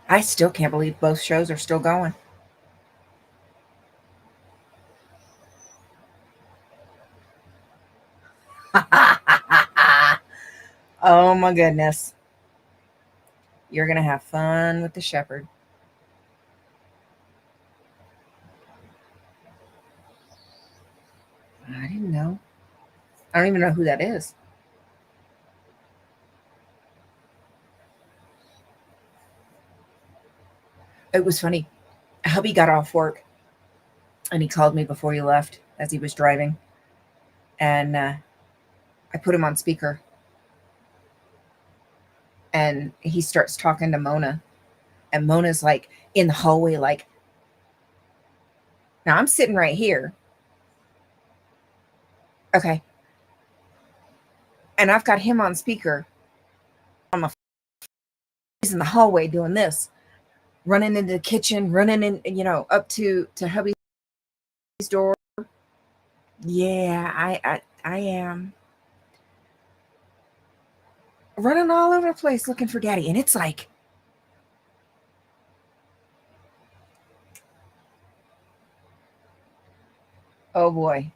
I still can't believe both shows are still going. Oh my goodness. You're going to have fun with the shepherd. I didn't know. I don't even know who that is. It was funny. Hubby got off work and he called me before he left as he was driving. And I put him on speaker. And he starts talking to Mona. And Mona's like in the hallway, like, now I'm sitting right here. Okay. And I've got him on speaker. He's in the hallway doing this, running into the kitchen, running in, up to hubby's door. Yeah, I am running all over the place looking for daddy. And it's like, oh boy.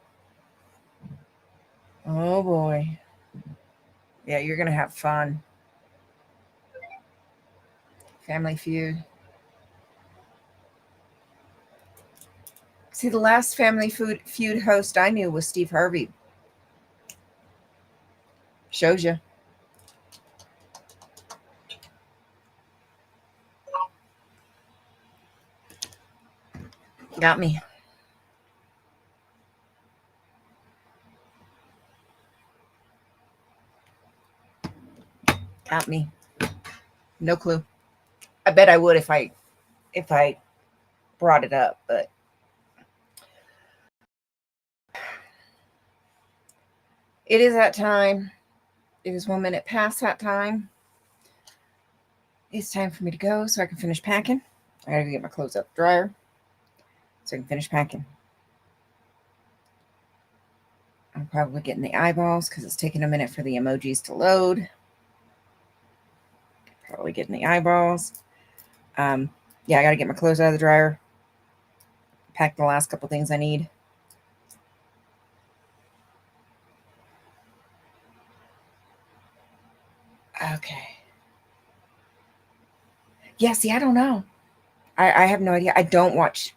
Oh boy. Yeah, you're going to have fun. Family Feud. See, the last Family Feud host I knew was Steve Harvey. Shows you. Got me. Got me. No clue. I bet I would if I brought it up, but it is that time. It is 1 minute past that time. It's time for me to go so I can finish packing. I gotta get my clothes out the dryer so I can finish packing. I'm probably getting the eyeballs because it's taking a minute for the emojis to load. Probably getting the eyeballs. Yeah, I gotta get my clothes out of the dryer. Pack the last couple things I need. Okay. Yeah, see, I don't know. I have no idea. I don't watch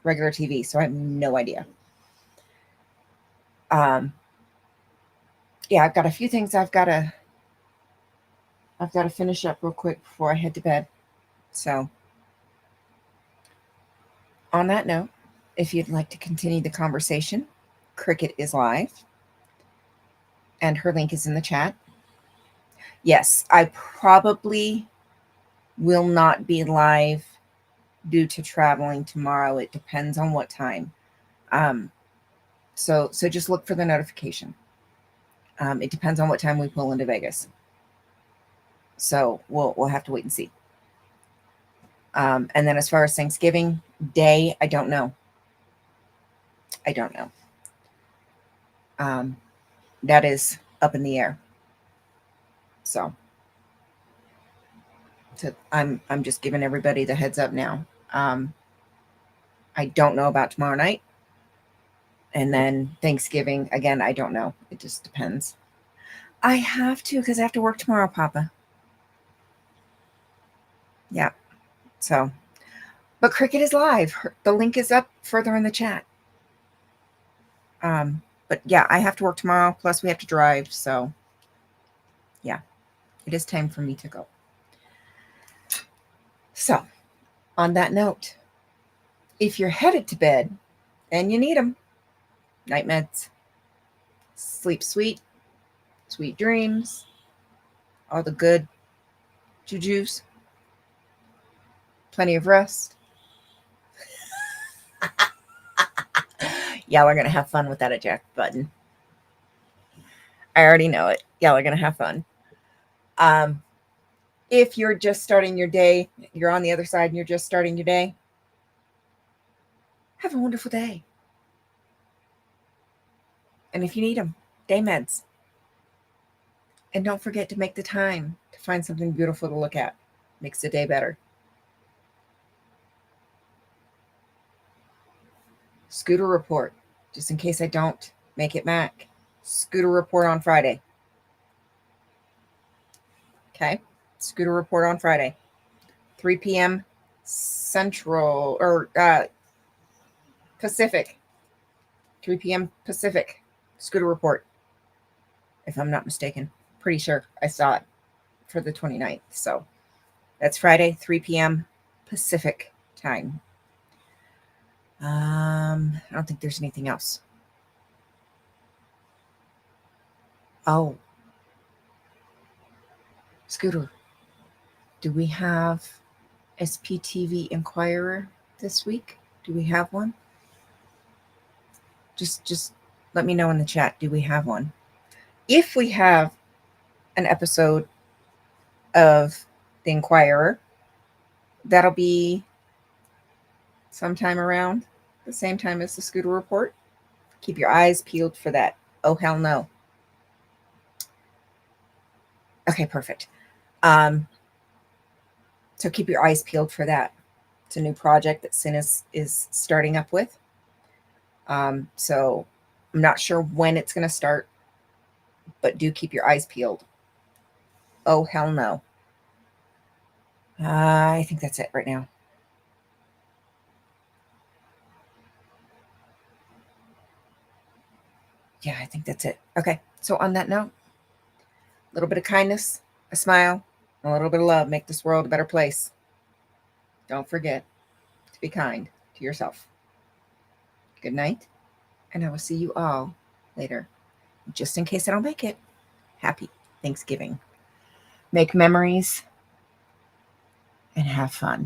regular TV, so I have no idea. Yeah, I've got a few things I've got to finish up real quick before I head to bed. So, on that note, if you'd like to continue the conversation, Cricket is live, and her link is in the chat. Yes, I probably will not be live due to traveling tomorrow. It depends on what time. So just look for the notification. It depends on what time we pull into Vegas. So we'll have to wait and see. And then as far as Thanksgiving Day, I don't know. That is up in the air. So I'm just giving everybody the heads up now. I don't know about tomorrow night. And then Thanksgiving, again, I don't know. It just depends. I have to because I have to work tomorrow, Papa. Yeah. So, but Cricket is live. The link is up further in the chat. But yeah, I have to work tomorrow. Plus, we have to drive. So, yeah, it is time for me to go. So, on that note, if you're headed to bed and you need them, night meds, sleep sweet, sweet dreams, all the good jujus, plenty of rest. Y'all are going to have fun with that eject button. I already know it. Y'all are going to have fun. If you're just starting your day, you're on the other side and you're just starting your day, have a wonderful day. And if you need them, day meds. And don't forget to make the time to find something beautiful to look at. Makes the day better. Scooter report, just in case I don't make it back. Scooter report on Friday. Okay, scooter report on Friday. 3 p.m. Central or Pacific. 3 p.m. Pacific. Scooter report. If I'm not mistaken. Pretty sure I saw it for the 29th. So that's Friday, 3 p.m. Pacific time. I don't think there's anything else. Oh. Scooter. Do we have SPTV Inquirer this week? Do we have one? Just let me know in the chat. Do we have one? If we have an episode of the Inquirer, that'll be sometime around the same time as the Scooter report. Keep your eyes peeled for that. Oh, hell no. Okay, perfect. So keep your eyes peeled for that. It's a new project that Sin is starting up with. So I'm not sure when it's going to start, but do keep your eyes peeled. Oh, hell no. I think that's it right now. Yeah, I think that's it. Okay, so on that note, a little bit of kindness, a smile, and a little bit of love make this world a better place. Don't forget to be kind to yourself. Good night, and I will see you all later. Just in case I don't make it, happy Thanksgiving. make memories, and have fun.